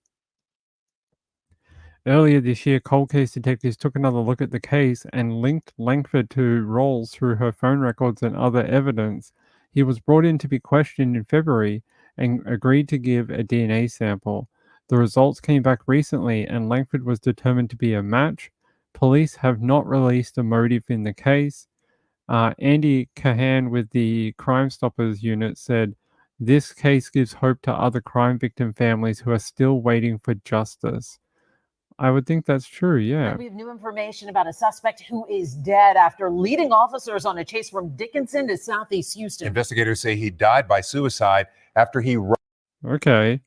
Earlier this year, cold case detectives took another look at the case and linked Langford to Rawls through her phone records and other evidence. He was brought in to be questioned in February and agreed to give a DNA sample. The results came back recently, and Langford was determined to be a match. Police have not released a motive in the case. Andy Cahan with the Crime Stoppers unit said This case gives hope to other crime victim families who are still waiting for justice. I would think that's true, yeah. We have new information about a suspect who is dead after leading officers on a chase from Dickinson to Southeast Houston. Investigators say he died by suicide after he... Okay.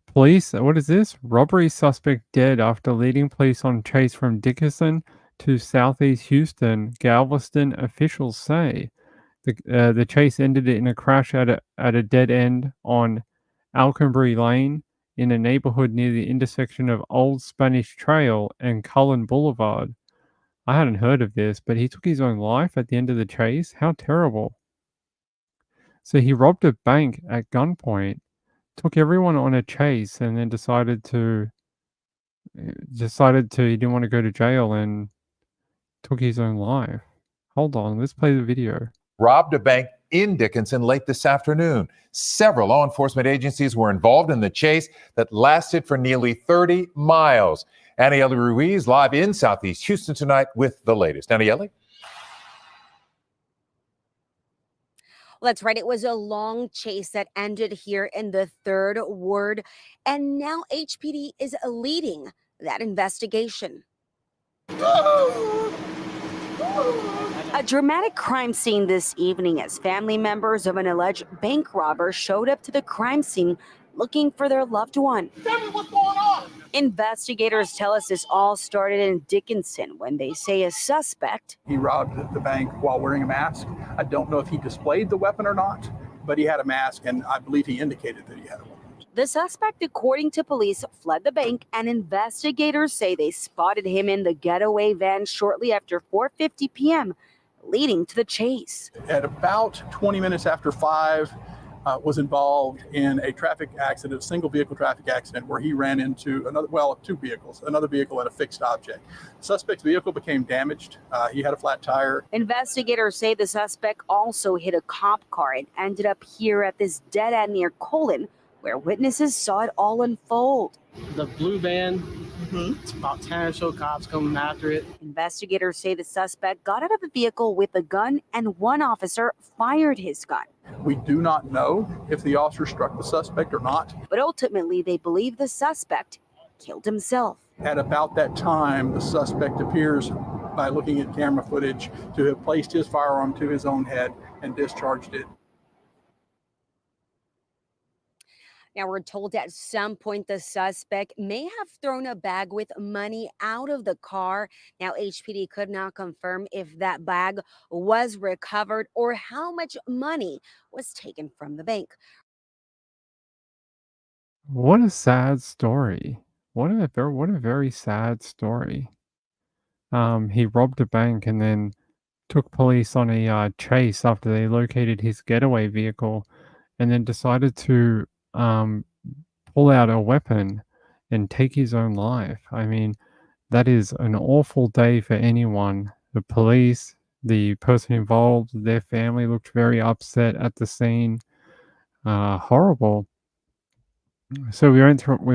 Police, what is this? Robbery suspect dead after leading police on chase from Dickinson to Southeast Houston, Galveston officials say. The chase ended in a crash at a dead end on Alconbury Lane in a neighborhood near the intersection of Old Spanish Trail and Cullen Boulevard. I hadn't heard of this, but he took his own life at the end of the chase? How terrible. So he robbed a bank at gunpoint, took everyone on a chase, and then decided he didn't want to go to jail and took his own life. Hold on, let's play the video. Robbed a bank in Dickinson late this afternoon. Several law enforcement agencies were involved in the chase that lasted for nearly 30 miles. Aniele Ruiz live in Southeast Houston tonight with the latest. Aniele? Well, that's right. It was a long chase that ended here in the 3rd Ward, and now HPD is leading that investigation. A dramatic crime scene this evening as family members of an alleged bank robber showed up to the crime scene looking for their loved one. Tell me what's going on. Investigators tell us this all started in Dickinson when they say a suspect. He robbed the bank while wearing a mask. I don't know if he displayed the weapon or not, but he had a mask, and I believe he indicated that he had a weapon. The suspect, according to police, fled the bank, and investigators say they spotted him in the getaway van shortly after 4:50 p.m., leading to the chase. At about 20 minutes after 5, was involved in a traffic accident, a single vehicle traffic accident, where he ran into two vehicles, another vehicle and a fixed object. The suspect's vehicle became damaged. He had a flat tire. Investigators say the suspect also hit a cop car and ended up here at this dead end near Colon, where witnesses saw it all unfold. The blue van, about 10 or so cops coming after it. Investigators say the suspect got out of the vehicle with a gun, and one officer fired his gun. We do not know if the officer struck the suspect or not. But ultimately, they believe the suspect killed himself. At about that time, the suspect appears, by looking at camera footage, to have placed his firearm to his own head and discharged it. Now, we're told at some point the suspect may have thrown a bag with money out of the car. Now, HPD could not confirm if that bag was recovered or how much money was taken from the bank. What a sad story. What a very sad story. He robbed a bank and then took police on a chase after they located his getaway vehicle, and then decided to pull out a weapon and take his own life. I mean, that is an awful day for anyone. The police, the person involved, their family looked very upset at the scene. Horrible. So we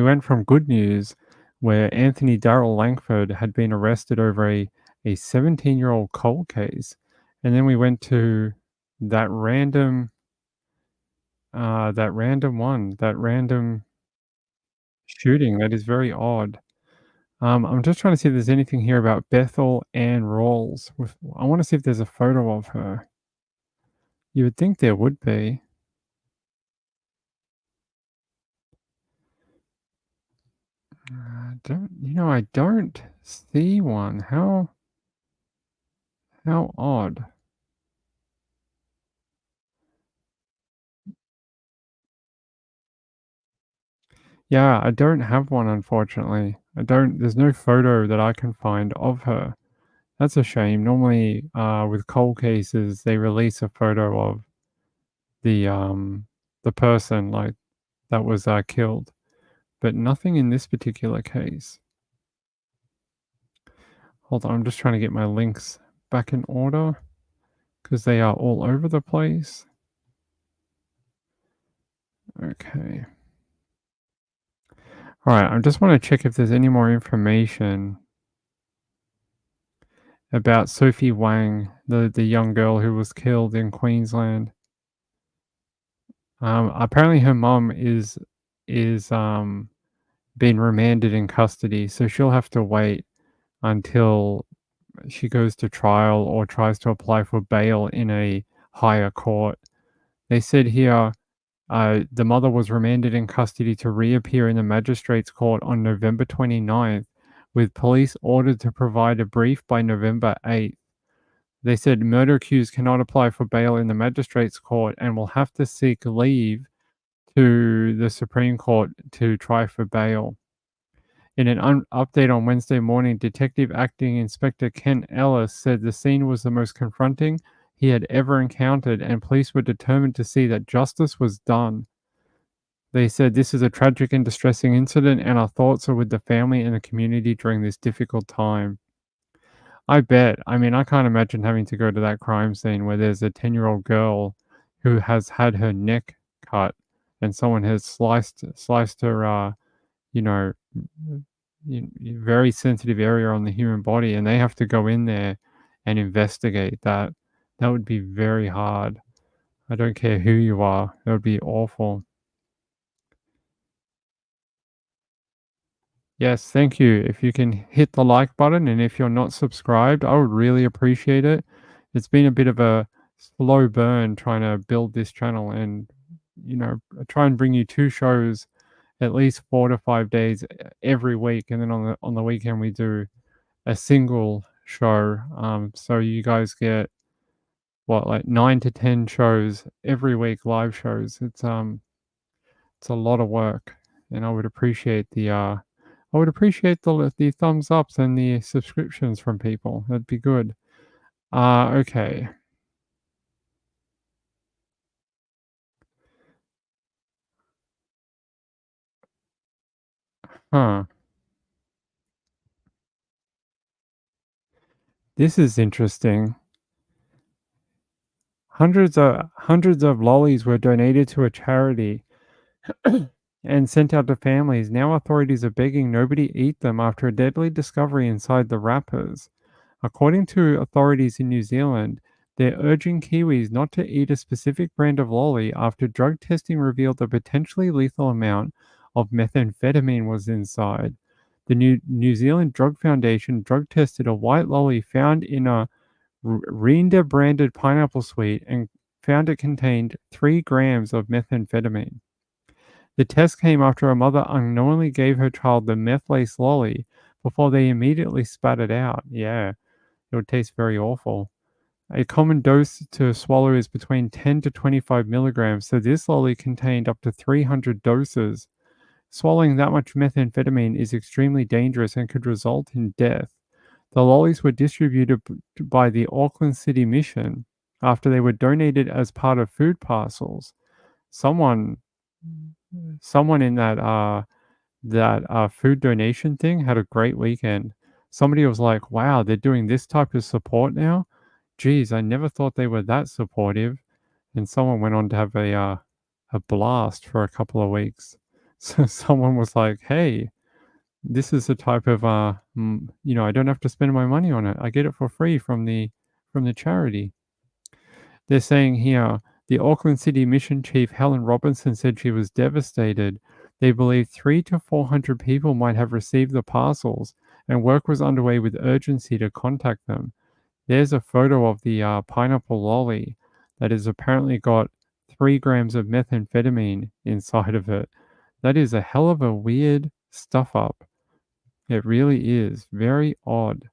went from good news, where Anthony Darrell Langford had been arrested over a 17-year-old cold case, and then we went to that random shooting. That is very odd. I'm just trying to see if there's anything here about Bethel Ann Rawls. I want to see if there's a photo of her. You would think there would be. I don't see one. How odd. Yeah, I don't have one, unfortunately. There's no photo that I can find of her. That's a shame. Normally, with cold cases, they release a photo of the person that was killed, but nothing in this particular case. Hold on, I'm just trying to get my links back in order because they are all over the place. Okay. All right, I just want to check if there's any more information about Sophie Wang, the young girl who was killed in Queensland. Apparently her mum is being remanded in custody, so she'll have to wait until she goes to trial or tries to apply for bail in a higher court. They said here the mother was remanded in custody to reappear in the magistrate's court on November 29th, with police ordered to provide a brief by November 8th. They said murder accused cannot apply for bail in the magistrate's court and will have to seek leave to the Supreme Court to try for bail. In an update on Wednesday morning, Detective Acting Inspector Ken Ellis said the scene was the most confronting he had ever encountered, and police were determined to see that justice was done. They said this is a tragic and distressing incident, and our thoughts are with the family and the community during this difficult time. I bet. I mean, I can't imagine having to go to that crime scene where there's a 10-year-old girl who has had her neck cut and someone has sliced her, you know, very sensitive area on the human body, and they have to go in there and investigate that. That would be very hard. I don't care who you are. That would be awful. Yes, thank you. If you can hit the like button, and if you're not subscribed, I would really appreciate it. It's been a bit of a slow burn trying to build this channel, and try and bring you 2 shows at least 4 to 5 days every week, and then on the weekend we do a single show. So you guys get like 9 to 10 shows every week, live shows. It's a lot of work, and I would appreciate the thumbs ups and the subscriptions from people. That'd be good. Okay. Huh. This is interesting. Hundreds of lollies were donated to a charity and sent out to families. Now authorities are begging nobody eat them after a deadly discovery inside the wrappers. According to authorities in New Zealand, they're urging Kiwis not to eat a specific brand of lolly after drug testing revealed a potentially lethal amount of methamphetamine was inside. The New Zealand Drug Foundation drug tested a white lolly found in a Rinda branded pineapple sweet and found it contained 3 grams of methamphetamine. The test came after a mother unknowingly gave her child the meth-laced lolly before they immediately spat it out. Yeah, it would taste very awful. A common dose to swallow is between 10 to 25 milligrams, so this lolly contained up to 300 doses. Swallowing that much methamphetamine is extremely dangerous and could result in death. The lollies were distributed by the Auckland City Mission after they were donated as part of food parcels. Someone in that food donation thing had a great weekend. Somebody was like, wow, they're doing this type of support now? Geez, I never thought they were that supportive. And someone went on to have a blast for a couple of weeks. So someone was like, hey, this is the type of, I don't have to spend my money on it. I get it for free from the charity. They're saying here, the Auckland City Mission Chief Helen Robinson said she was devastated. They believe 300 to 400 people might have received the parcels, and work was underway with urgency to contact them. There's a photo of the pineapple lolly that has apparently got 3 grams of methamphetamine inside of it. That is a hell of a weird stuff up. It really is. Very odd.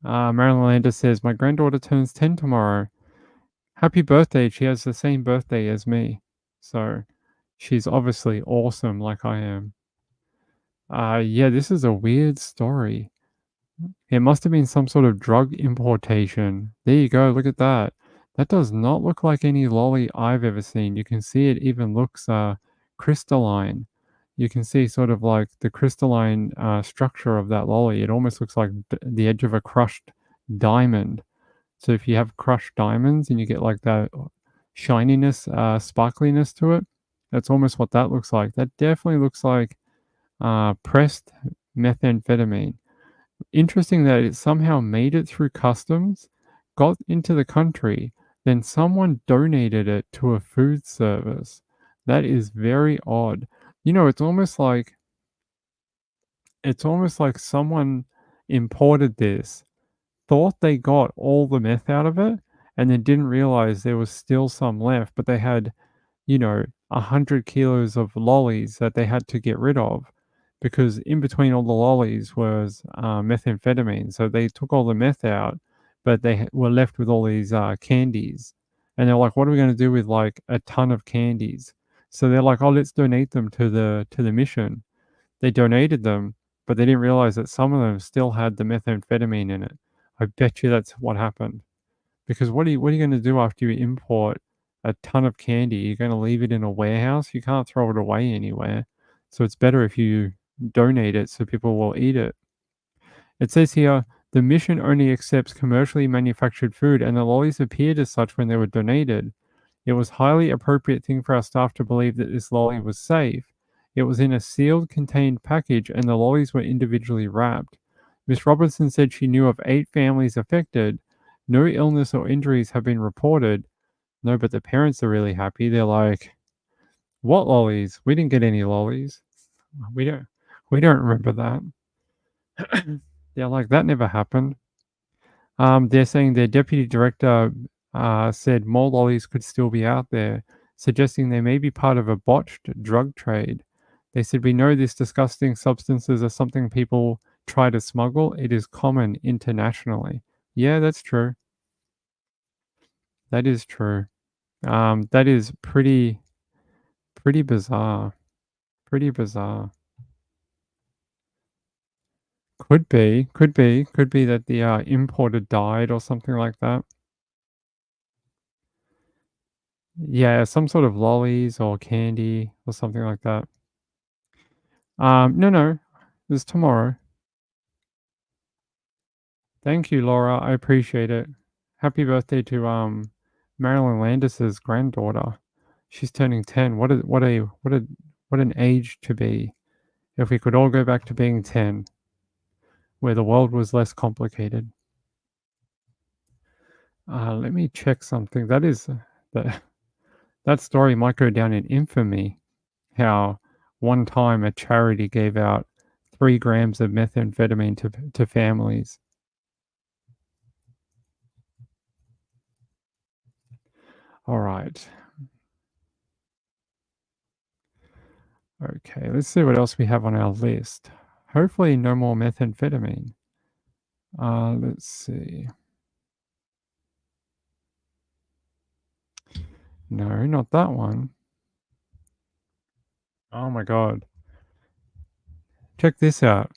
Marilyn Lander says, my granddaughter turns 10 tomorrow. Happy birthday. She has the same birthday as me. So she's obviously awesome like I am. Yeah, this is a weird story. It must have been some sort of drug importation. There you go. Look at that. That does not look like any lolly I've ever seen. You can see it even looks crystalline. You can see sort of like the crystalline structure of that lolly. It almost looks like the edge of a crushed diamond. So if you have crushed diamonds and you get like that shininess, sparkliness to it, that's almost what that looks like. That definitely looks like pressed methamphetamine. Interesting that it somehow made it through customs, got into the country, then someone donated it to a food service. That is very odd. You know, it's almost like someone imported this, thought they got all the meth out of it, and then didn't realize there was still some left, but they had, 100 kilos of lollies that they had to get rid of because in between all the lollies was methamphetamine. So they took all the meth out, but they were left with all these candies. And they're like, what are we going to do with like a ton of candies? So they're like, oh, let's donate them to the mission. They donated them, but they didn't realize that some of them still had the methamphetamine in it. I bet you that's what happened. Because what are you going to do after you import a ton of candy? You're going to leave it in a warehouse? You can't throw it away anywhere. So it's better if you donate it so people will eat it. It says here, the mission only accepts commercially manufactured food, and the lollies appeared as such when they were donated. It was highly appropriate thing for our staff to believe that this lolly was safe. It was in a sealed, contained package, and the lollies were individually wrapped. Miss Robertson said she knew of 8 families affected. No illness or injuries have been reported. No, but the parents are really happy. They're like, "What lollies? We didn't get any lollies. We don't remember that." They're like, "That never happened." They're saying their deputy director said more lollies could still be out there, suggesting they may be part of a botched drug trade. They said, "We know these disgusting substances are something people try to smuggle. It is common internationally." Yeah, that's true. That is true. That is pretty bizarre. Pretty bizarre. Could be that the importer died or something like that. Yeah, some sort of lollies or candy or something like that. No, it's tomorrow. Thank you, Laura. I appreciate it. Happy birthday to Marilyn Landis's granddaughter. She's turning 10. What an age to be. If we could all go back to being 10, where the world was less complicated. Let me check something. That story might go down in infamy. How one time a charity gave out 3 grams of methamphetamine to families. All right. Okay, let's see what else we have on our list. Hopefully no more methamphetamine. Let's see. No, not that one. Oh my God. Check this out.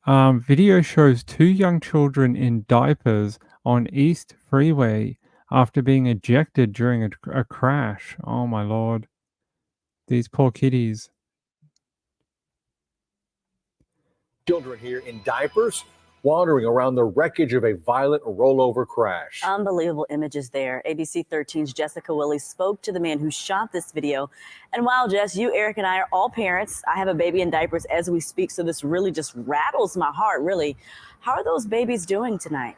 Video shows 2 young children in diapers on East Freeway after being ejected during a crash. Oh my Lord. These poor kiddies. Children here in diapers wandering around the wreckage of a violent rollover crash. Unbelievable images there. ABC 13's Jessica Willey spoke to the man who shot this video. And while, Jess, you, Eric, and I are all parents, I have a baby in diapers as we speak, so this really just rattles my heart, really. How are those babies doing tonight?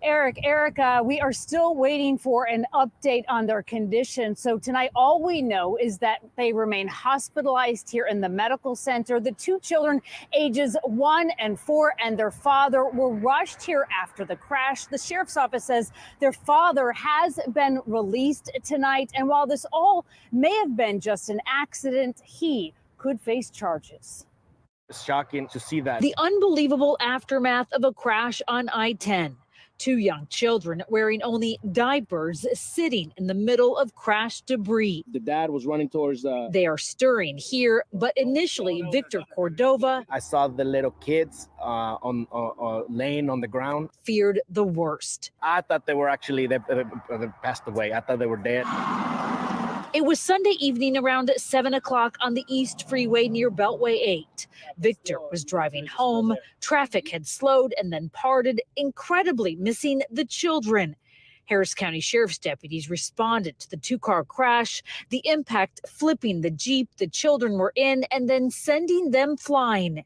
Erica, we are still waiting for an update on their condition. So tonight, all we know is that they remain hospitalized here in the medical center. The 2 children, ages 1 and 4, and their father were rushed here after the crash. The sheriff's office says their father has been released tonight. And while this all may have been just an accident, he could face charges. It's shocking to see that. The unbelievable aftermath of a crash on I-10. 2 young children wearing only diapers sitting in the middle of crashed debris. The dad was running towards They are stirring here, but initially Victor Cordova, I saw the little kids laying on the ground. Feared the worst. I thought they were actually they passed away. I thought they were dead. It was Sunday evening around 7 o'clock on the East Freeway near Beltway 8. Victor was driving home. Traffic had slowed and then parted, incredibly missing the children. Harris County Sheriff's deputies responded to the 2-car crash, the impact flipping the Jeep the children were in and then sending them flying.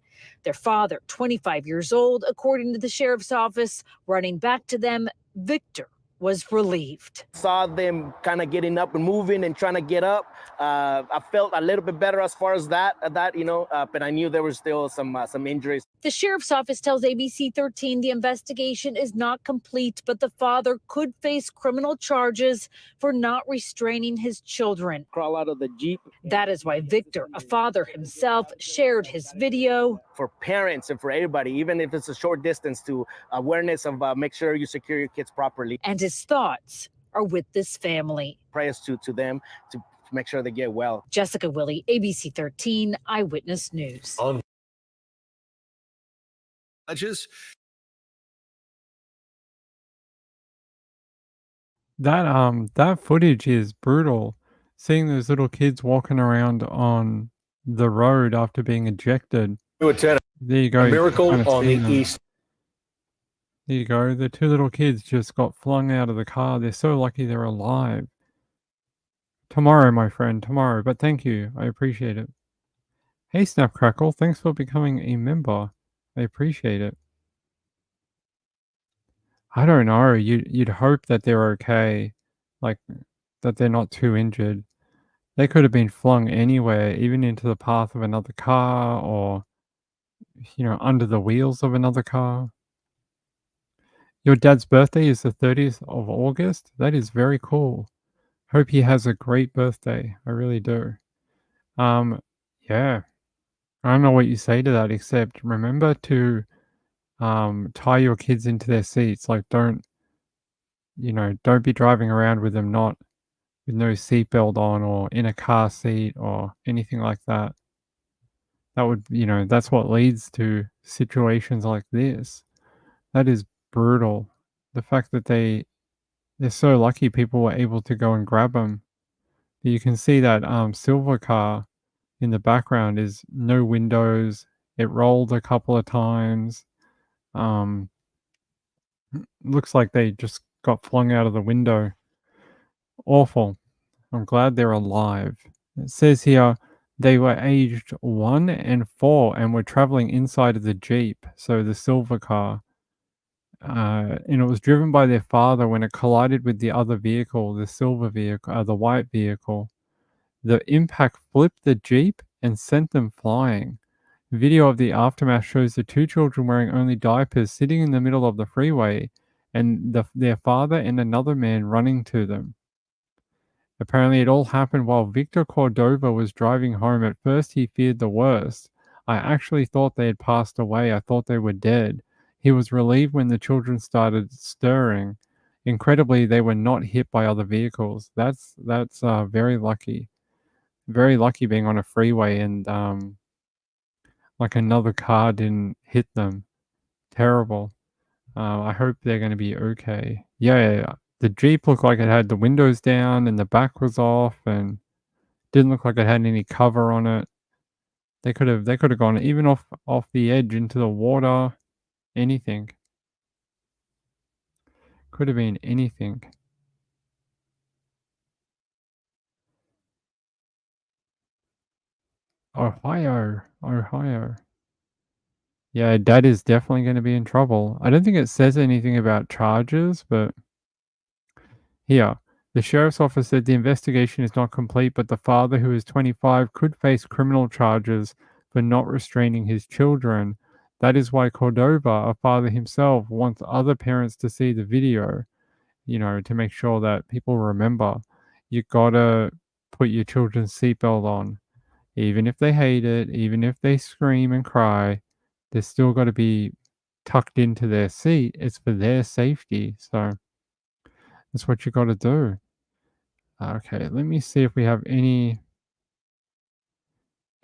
Their father, 25 years old, according to the sheriff's office, running back to them, Victor was relieved. Saw them kind of getting up and moving and trying to get up. I felt a little bit better as far as that, but I knew there was still some injuries. The sheriff's office tells ABC 13 the investigation is not complete, but the father could face criminal charges for not restraining his children. Crawl out of the Jeep. That is why Victor, a father himself, shared his video. For parents and for everybody, even if it's a short distance, to awareness of make sure you secure your kids properly. And his thoughts are with this family. Prayers to them to make sure they get well. Jessica Willie, ABC 13 Eyewitness News. That footage is brutal. Seeing those little kids walking around on the road after being ejected. There you go. A miracle kind of on see the them. east. There you go. The two little kids just got flung out of the car. They're so lucky they're alive. Tomorrow, my friend, tomorrow. But thank you. I appreciate it. Hey, Snapcrackle, thanks for becoming a member. I appreciate it. I don't know. You'd hope that they're okay, like that they're not too injured. They could have been flung anywhere, even into the path of another car or, under the wheels of another car. Your dad's birthday is the 30th of August? That is very cool. Hope he has a great birthday. I really do. Yeah. I don't know what you say to that, except remember to tie your kids into their seats. Like don't be driving around with them not with no seatbelt on or in a car seat or anything like that. That would, that's what leads to situations like this. That is brutal. The fact that they're so lucky people were able to go and grab them. You can see that silver car in the background is no windows. It rolled a couple of times. Looks like they just got flung out of the window. Awful. I'm glad they're alive. It says here they were aged 1 and 4 and were traveling inside of the Jeep, so the silver car. And it was driven by their father when it collided with the other vehicle, the silver vehicle, the white vehicle. The impact flipped the Jeep and sent them flying. Video of the aftermath shows the two children wearing only diapers sitting in the middle of the freeway and their father and another man running to them. Apparently, it all happened while Victor Cordova was driving home. At first, he feared the worst. I actually thought they had passed away. I thought they were dead. He was relieved when the children started stirring. Incredibly, they were not hit by other vehicles. That's very lucky. Very lucky being on a freeway and like another car didn't hit them. Terrible. I hope they're going to be okay. Yeah, the Jeep looked like it had the windows down and the back was off and didn't look like it had any cover on it. They could have gone even off the edge into the water. Anything. Could have been anything. Ohio. Yeah, Dad is definitely going to be in trouble. I don't think it says anything about charges, but here, the sheriff's office said the investigation is not complete, but the father, who is 25, could face criminal charges for not restraining his children. That is why Cordova, a father himself, wants other parents to see the video, to make sure that people remember. You gotta put your children's seatbelt on. Even if they hate it, even if they scream and cry, they're still got to be tucked into their seat. It's for their safety. So that's what you got to do. Okay, let me see if we have any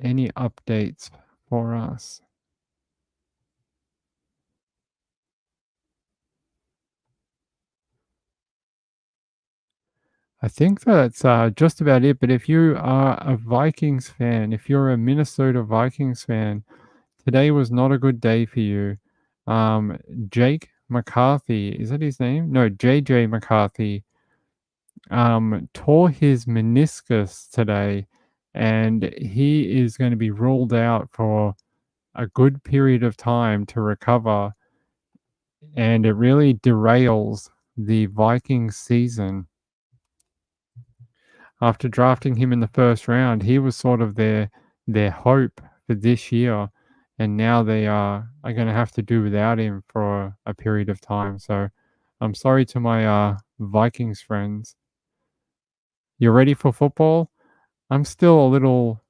updates for us. I think that's just about it. But if you are a Vikings fan, if you're a Minnesota Vikings fan, today was not a good day for you. Jake McCarthy, is that his name? No, JJ McCarthy tore his meniscus today, and he is going to be ruled out for a good period of time to recover, and it really derails the Vikings season. After drafting him in the first round, he was sort of their hope for this year, and now they are going to have to do without him for a period of time. So I'm sorry to my Vikings friends. You're ready for football? I'm still a little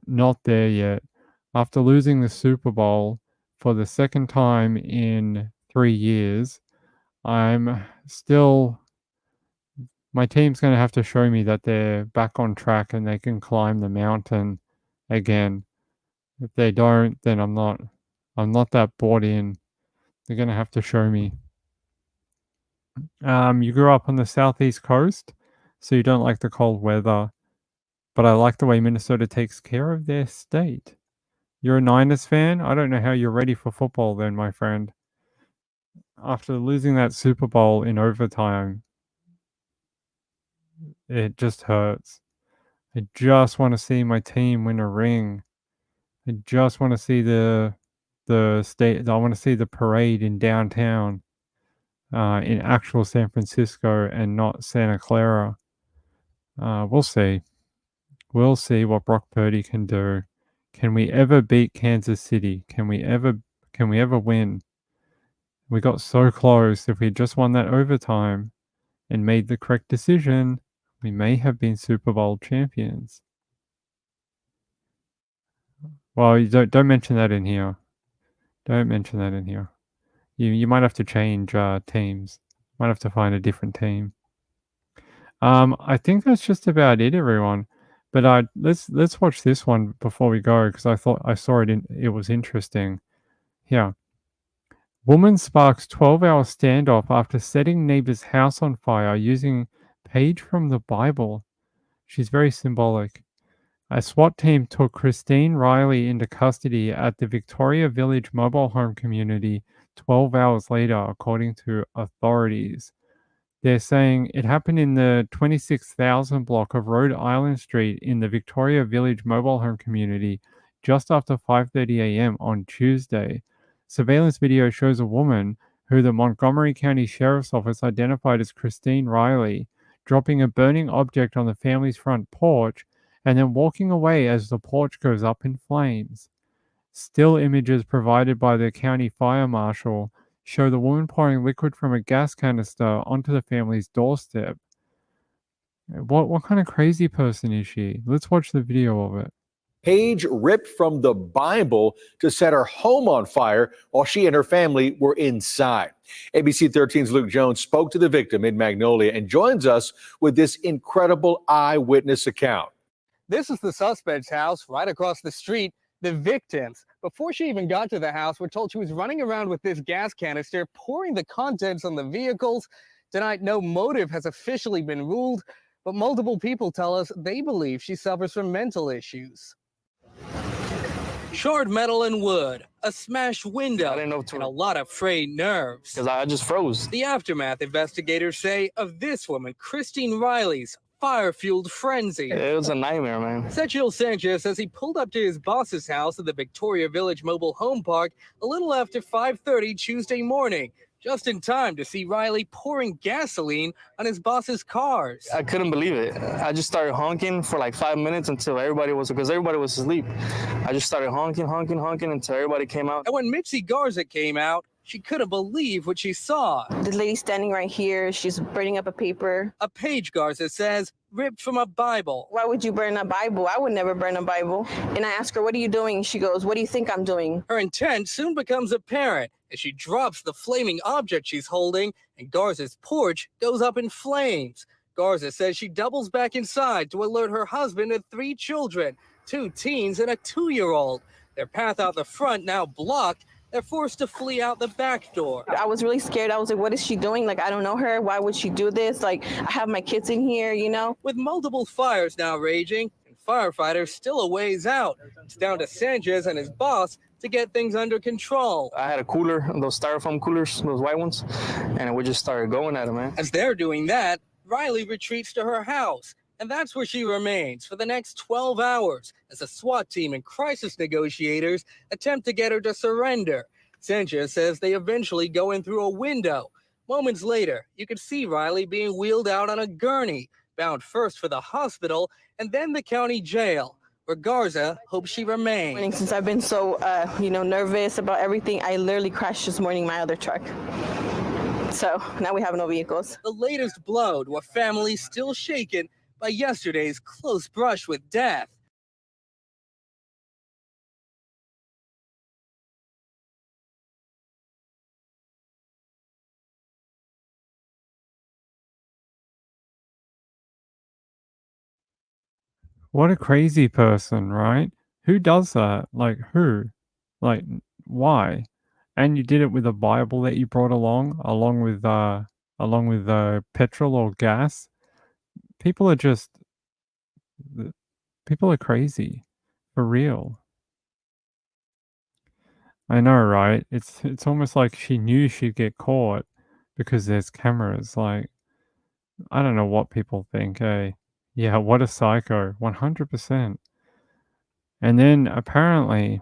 not there yet. After losing the Super Bowl for the second time in 3 years, I'm still my team's going to have to show me that they're back on track and they can climb the mountain again. If they don't, then I'm not that bought in. They're going to have to show me. You grew up on the southeast coast, so you don't like the cold weather, but I like the way Minnesota takes care of their state. You're a Niners fan? I don't know how you're ready for football then, my friend. After losing that Super Bowl in overtime, it just hurts. I just want to see my team win a ring. I just want to see the state. I want to see the parade in downtown, in actual San Francisco and not Santa Clara. We'll see. We'll see what Brock Purdy can do. Can we ever beat Kansas City? Can we ever win? We got so close. If we just won that overtime and made the correct decision, we may have been Super Bowl champions. Well, you don't mention that in here. Don't mention that in here. You might have to change teams. Might have to find a different team. I think that's just about it, everyone. But let's watch this one before we go, because I thought I saw it. It was interesting. Here, woman sparks 12-hour standoff after setting neighbor's house on fire using page from the Bible. She's very symbolic. A SWAT team took Christine Riley into custody at the Victoria Village mobile home community 12 hours later, according to authorities. They're saying it happened in the 26,000 block of Rhode Island Street in the Victoria Village mobile home community just after 5:30 a.m. on Tuesday. Surveillance video shows a woman who the Montgomery County Sheriff's Office identified as Christine Riley dropping a burning object on the family's front porch and then walking away as the porch goes up in flames. Still images provided by the county fire marshal show the woman pouring liquid from a gas canister onto the family's doorstep. What kind of crazy person is she? Let's watch the video of it. Page ripped from the Bible to set her home on fire while she and her family were inside. ABC 13's Luke Jones spoke to the victim in Magnolia and joins us with this incredible eyewitness account. This is the suspect's house right across the street. The victims, before she even got to the house, were told she was running around with this gas canister, pouring the contents on the vehicles. Tonight, no motive has officially been ruled, but multiple people tell us they believe she suffers from mental issues. Charred metal and wood, a smashed window, and a lot of frayed nerves. Because I just froze. The aftermath, investigators say, of this woman, Christine Riley's fire-fueled frenzy. It was a nightmare, man. Sergio Sanchez says he pulled up to his boss's house at the Victoria Village Mobile Home Park a little after 5:30 Tuesday morning, just in time to see Riley pouring gasoline on his boss's cars. I couldn't believe it. I just started honking for like 5 minutes until everybody was asleep. I just started honking until everybody came out. And when Mitzi Garza came out, she couldn't believe what she saw. The lady standing right here, she's burning up a paper. A page, Garza says, ripped from a Bible. Why would you burn a Bible? I would never burn a Bible. And I ask her, what are you doing? She goes, what do you think I'm doing? Her intent soon becomes apparent as she drops the flaming object she's holding and Garza's porch goes up in flames. Garza says she doubles back inside to alert her husband and 3 children, 2 teens and a 2-year-old. Their path out the front now blocked. They're forced to flee out the back door. I was really scared. I was like, what is she doing? Like, I don't know her. Why would she do this? Like, I have my kids in here, you know? With multiple fires now raging and firefighters still a ways out, it's down to Sanchez and his boss to get things under control. I had a cooler, those styrofoam coolers, those white ones, and we just started going at it, man. As they're doing that, Riley retreats to her house And that's where she remains for the next 12 hours as a SWAT team and crisis negotiators attempt to get her to surrender. Sanchez says they eventually go in through a window. Moments later, you could see Riley being wheeled out on a gurney, bound first for the hospital and then the county jail, where Garza hopes she remains. Since I've been so, nervous about everything, I literally crashed this morning my other truck. So now we have no vehicles. The latest blow to a family still shaken by yesterday's close brush with death. What a crazy person, right? Who does that? Like, who? Like, why? And you did it with a Bible that you brought along with petrol or gas. People are just people are crazy. For real. I know, right? It's almost like she knew she'd get caught because there's cameras. Like, I don't know what people think, eh? Yeah, what a psycho. 100%. And then apparently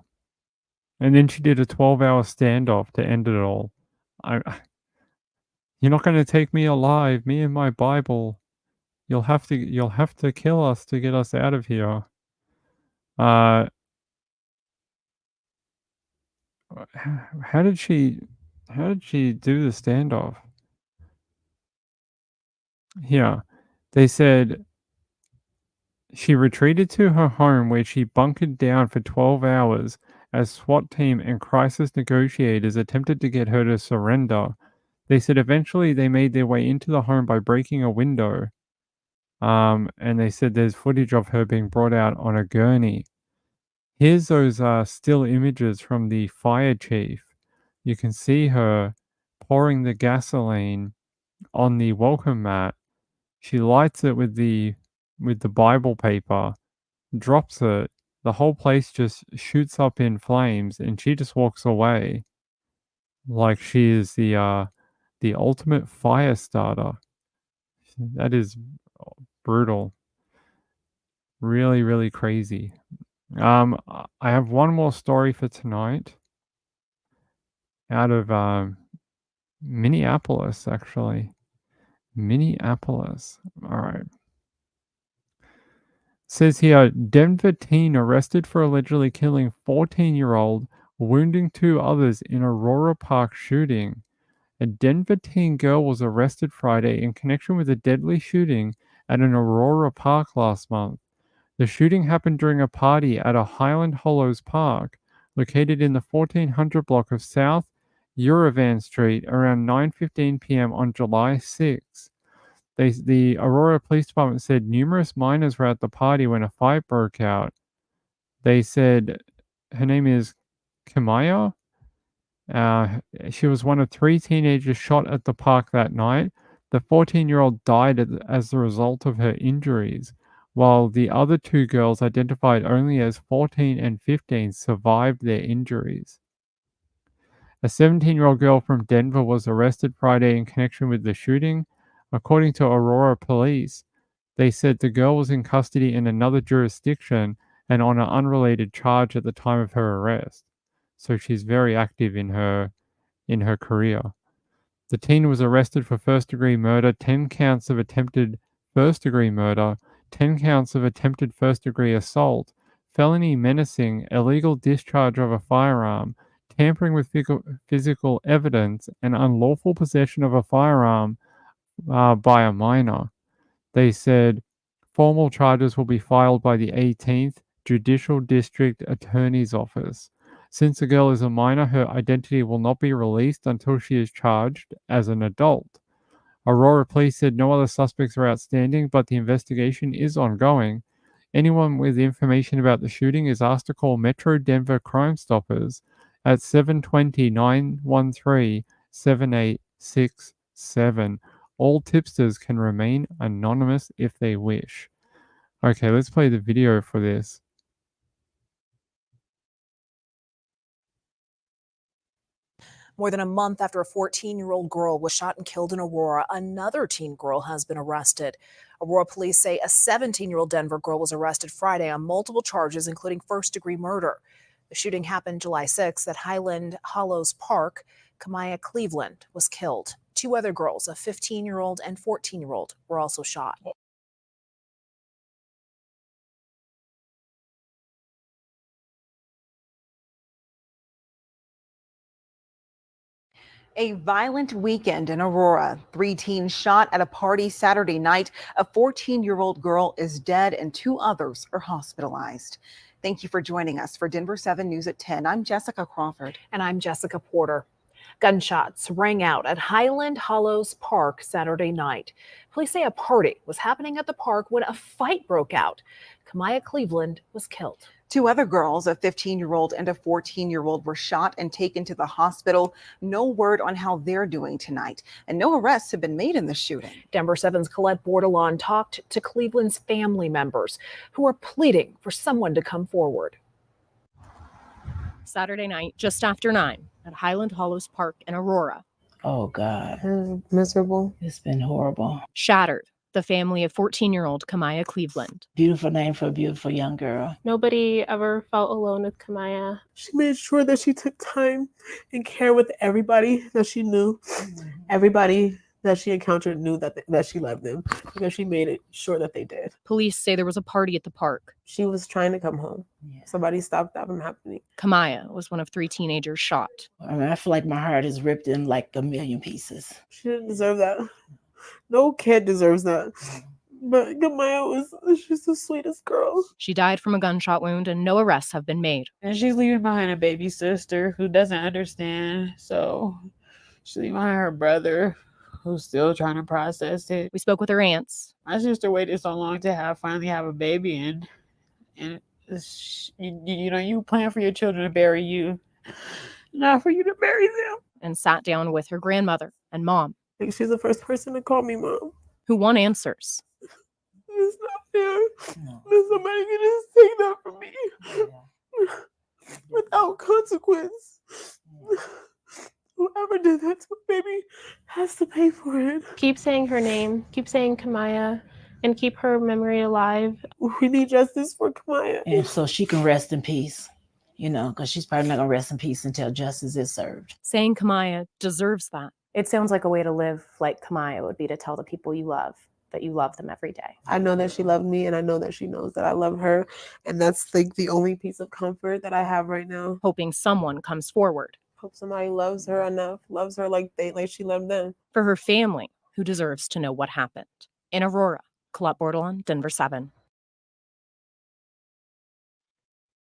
and then she did a 12-hour standoff to end it all. I You're not gonna take me alive, me and my Bible. You'll have to kill us to get us out of here. Uh how did she do the standoff? Here, they said she retreated to her home where she bunkered down for 12 hours as SWAT team and crisis negotiators attempted to get her to surrender. They said eventually they made their way into the home by breaking a window. And they said there's footage of her being brought out on a gurney. Here's those still images from the fire chief. You can see her pouring the gasoline on the welcome mat. She lights it with the Bible paper, drops it. The whole place just shoots up in flames, and she just walks away like she is the ultimate fire starter. That is brutal. Really, really crazy. I have one more story for tonight out of Minneapolis, actually. Minneapolis. All right. Says here, Denver teen arrested for allegedly killing 14-year-old, wounding 2 others in Aurora Park shooting. A Denver teen girl was arrested Friday in connection with a deadly shooting at an Aurora Park last month. The shooting happened during a party at a Highland Hollows Park, located in the 1400 block of South Uravan Street around 9:15 p.m. on July 6. The Aurora Police Department said numerous minors were at the party when a fight broke out. They said her name is Kamaya. She was one of 3 teenagers shot at the park that night. The 14-year-old died as the result of her injuries, while the other 2 girls, identified only as 14 and 15, survived their injuries. A 17-year-old girl from Denver was arrested Friday in connection with the shooting. According to Aurora police, they said the girl was in custody in another jurisdiction and on an unrelated charge at the time of her arrest. So she's very active in her career. The teen was arrested for first-degree murder, 10 counts of attempted first-degree murder, 10 counts of attempted first-degree assault, felony menacing, illegal discharge of a firearm, tampering with physical evidence, and unlawful possession of a firearm by a minor. They said formal charges will be filed by the 18th Judicial District Attorney's Office. Since the girl is a minor, her identity will not be released until she is charged as an adult. Aurora police said no other suspects are outstanding, but the investigation is ongoing. Anyone with information about the shooting is asked to call Metro Denver Crime Stoppers at 720-913-7867. All tipsters can remain anonymous if they wish. Okay, let's play the video for this. More than a month after a 14-year-old girl was shot and killed in Aurora, another teen girl has been arrested. Aurora police say a 17-year-old Denver girl was arrested Friday on multiple charges, including first-degree murder. The shooting happened July 6th at Highland Hollows Park. Kamaya Cleveland was killed. Two other girls, a 15-year-old and 14-year-old, were also shot. A violent weekend in Aurora. 3 teens shot at a party Saturday night. A 14-year-old girl is dead and 2 others are hospitalized. Thank you for joining us for Denver 7 News at 10. I'm Jessica Crawford. And I'm Jessica Porter. Gunshots rang out at Highland Hollows Park Saturday night. Police say a party was happening at the park when a fight broke out. Kamaya Cleveland was killed. 2 other girls, a 15-year-old and a 14-year-old, were shot and taken to the hospital. No word on how they're doing tonight, and no arrests have been made in the shooting. Denver 7's Colette Bordelon talked to Cleveland's family members who are pleading for someone to come forward. Saturday night, just after 9, at Highland Hollows Park in Aurora. Oh, God. Miserable. It's been horrible. Shattered. The family of 14-year-old Kamaya Cleveland. Beautiful name for a beautiful young girl. Nobody ever felt alone with Kamaya. She made sure that she took time and care with everybody that she knew. Everybody that she encountered knew that she loved them because she made it sure that they did. Police say there was a party at the park. She was trying to come home. Yeah. Somebody stopped that from happening. Kamaya was one of 3 teenagers shot. I mean, I feel like my heart is ripped in like a million pieces. She didn't deserve that. No kid deserves that. But Kamaya she's the sweetest girl. She died from a gunshot wound and no arrests have been made. And she's leaving behind a baby sister who doesn't understand. So she's leaving behind her brother who's still trying to process it. We spoke with her aunts. My sister waited so long to finally have a baby, and you plan for your children to bury you, not for you to bury them. And sat down with her grandmother and mom. I think she's the first person to call me mom. Who want answers. It's not fair. No. That somebody can just take that from me without consequence. Whoever did that to a baby has to pay for it. Keep saying her name. Keep saying Kamaya. And keep her memory alive. We need justice for Kamaya. And so she can rest in peace. Because she's probably not going to rest in peace until justice is served. Saying Kamaya deserves that. It sounds like a way to live like Kamaya would be to tell the people you love that you love them every day. I know that she loved me, and I know that she knows that I love her. And that's like the only piece of comfort that I have right now. Hoping someone comes forward. Hope somebody loves her enough, loves her like she loved them. For her family, who deserves to know what happened. In Aurora, Colette Bordelon, Denver 7.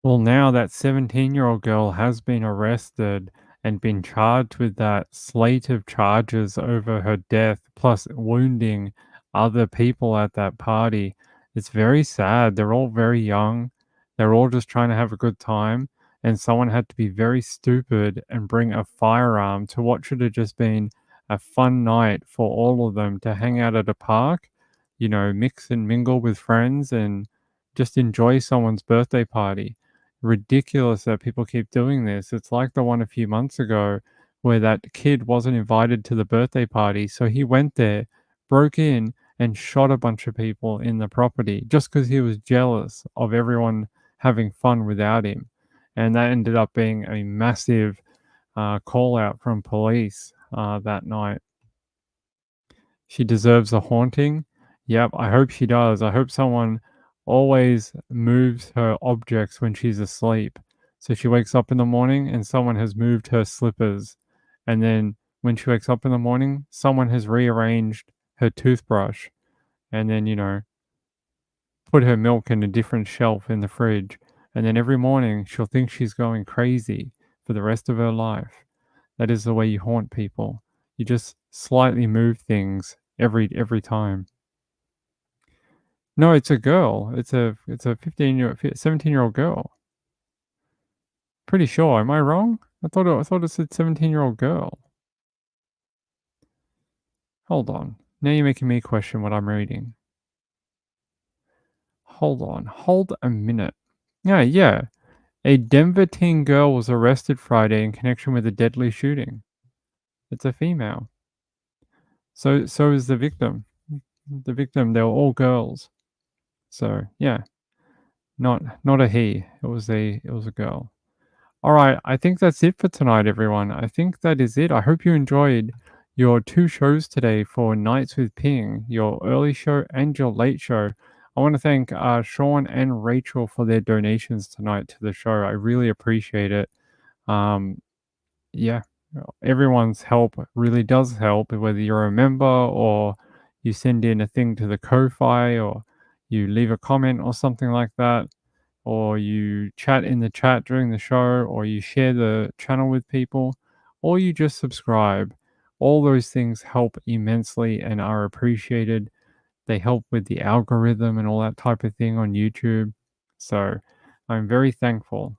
Well, now that 17-year-old girl has been arrested and been charged with that slate of charges over her death, plus wounding other people at that party. It's very sad. They're all very young. They're all just trying to have a good time. And someone had to be very stupid and bring a firearm to what should have just been a fun night for all of them to hang out at a park, mix and mingle with friends and just enjoy someone's birthday party. Ridiculous that people keep doing this. It's like the one a few months ago where that kid wasn't invited to the birthday party, so he went there, broke in, and shot a bunch of people in the property just because he was jealous of everyone having fun without him. And that ended up being a massive call out from police that night. She deserves a haunting. Yep, I hope she does. I hope someone always moves her objects when she's asleep. So she wakes up in the morning and someone has moved her slippers. And then when she wakes up in the morning, someone has rearranged her toothbrush. And then, put her milk in a different shelf in the fridge. And then every morning she'll think she's going crazy for the rest of her life. That is the way you haunt people. You just slightly move things every time. No, it's a girl. It's a 17-year-old girl. Pretty sure. Am I wrong? I thought it said 17-year-old girl. Hold on. Now you're making me question what I'm reading. Hold on. Hold a minute. Yeah. A Denver teen girl was arrested Friday in connection with a deadly shooting. It's a female. So is the victim. The victim, they were all girls. So yeah, not a he. It was a girl. All right, I think that's it for tonight, everyone. I think that is it. I hope you enjoyed your 2 shows today for Nights with Ping, your early show and your late show. I want to thank Sean and Rachel for their donations tonight to the show. I really appreciate it. Yeah, everyone's help really does help, whether you're a member or you send in a thing to the Ko-Fi or you leave a comment or something like that, or you chat in the chat during the show, or you share the channel with people, or you just subscribe. All those things help immensely and are appreciated. They help with the algorithm and all that type of thing on YouTube. So I'm very thankful.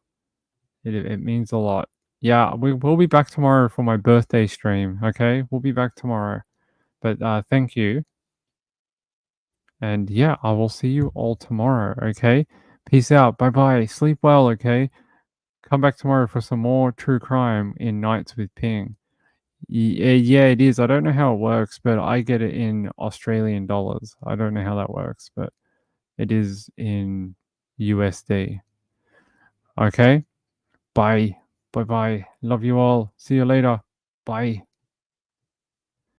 It means a lot. Yeah, we'll be back tomorrow for my birthday stream. Okay, we'll be back tomorrow. But thank you. And yeah, I will see you all tomorrow. Okay, peace out. Bye bye. Sleep well. Okay, come back tomorrow for some more true crime in Nights with Ping. Yeah, it is. I don't know how it works, but I get it in Australian dollars. I don't know how that works, but it is in USD. Okay, bye. Bye bye. Love you all. See you later. Bye.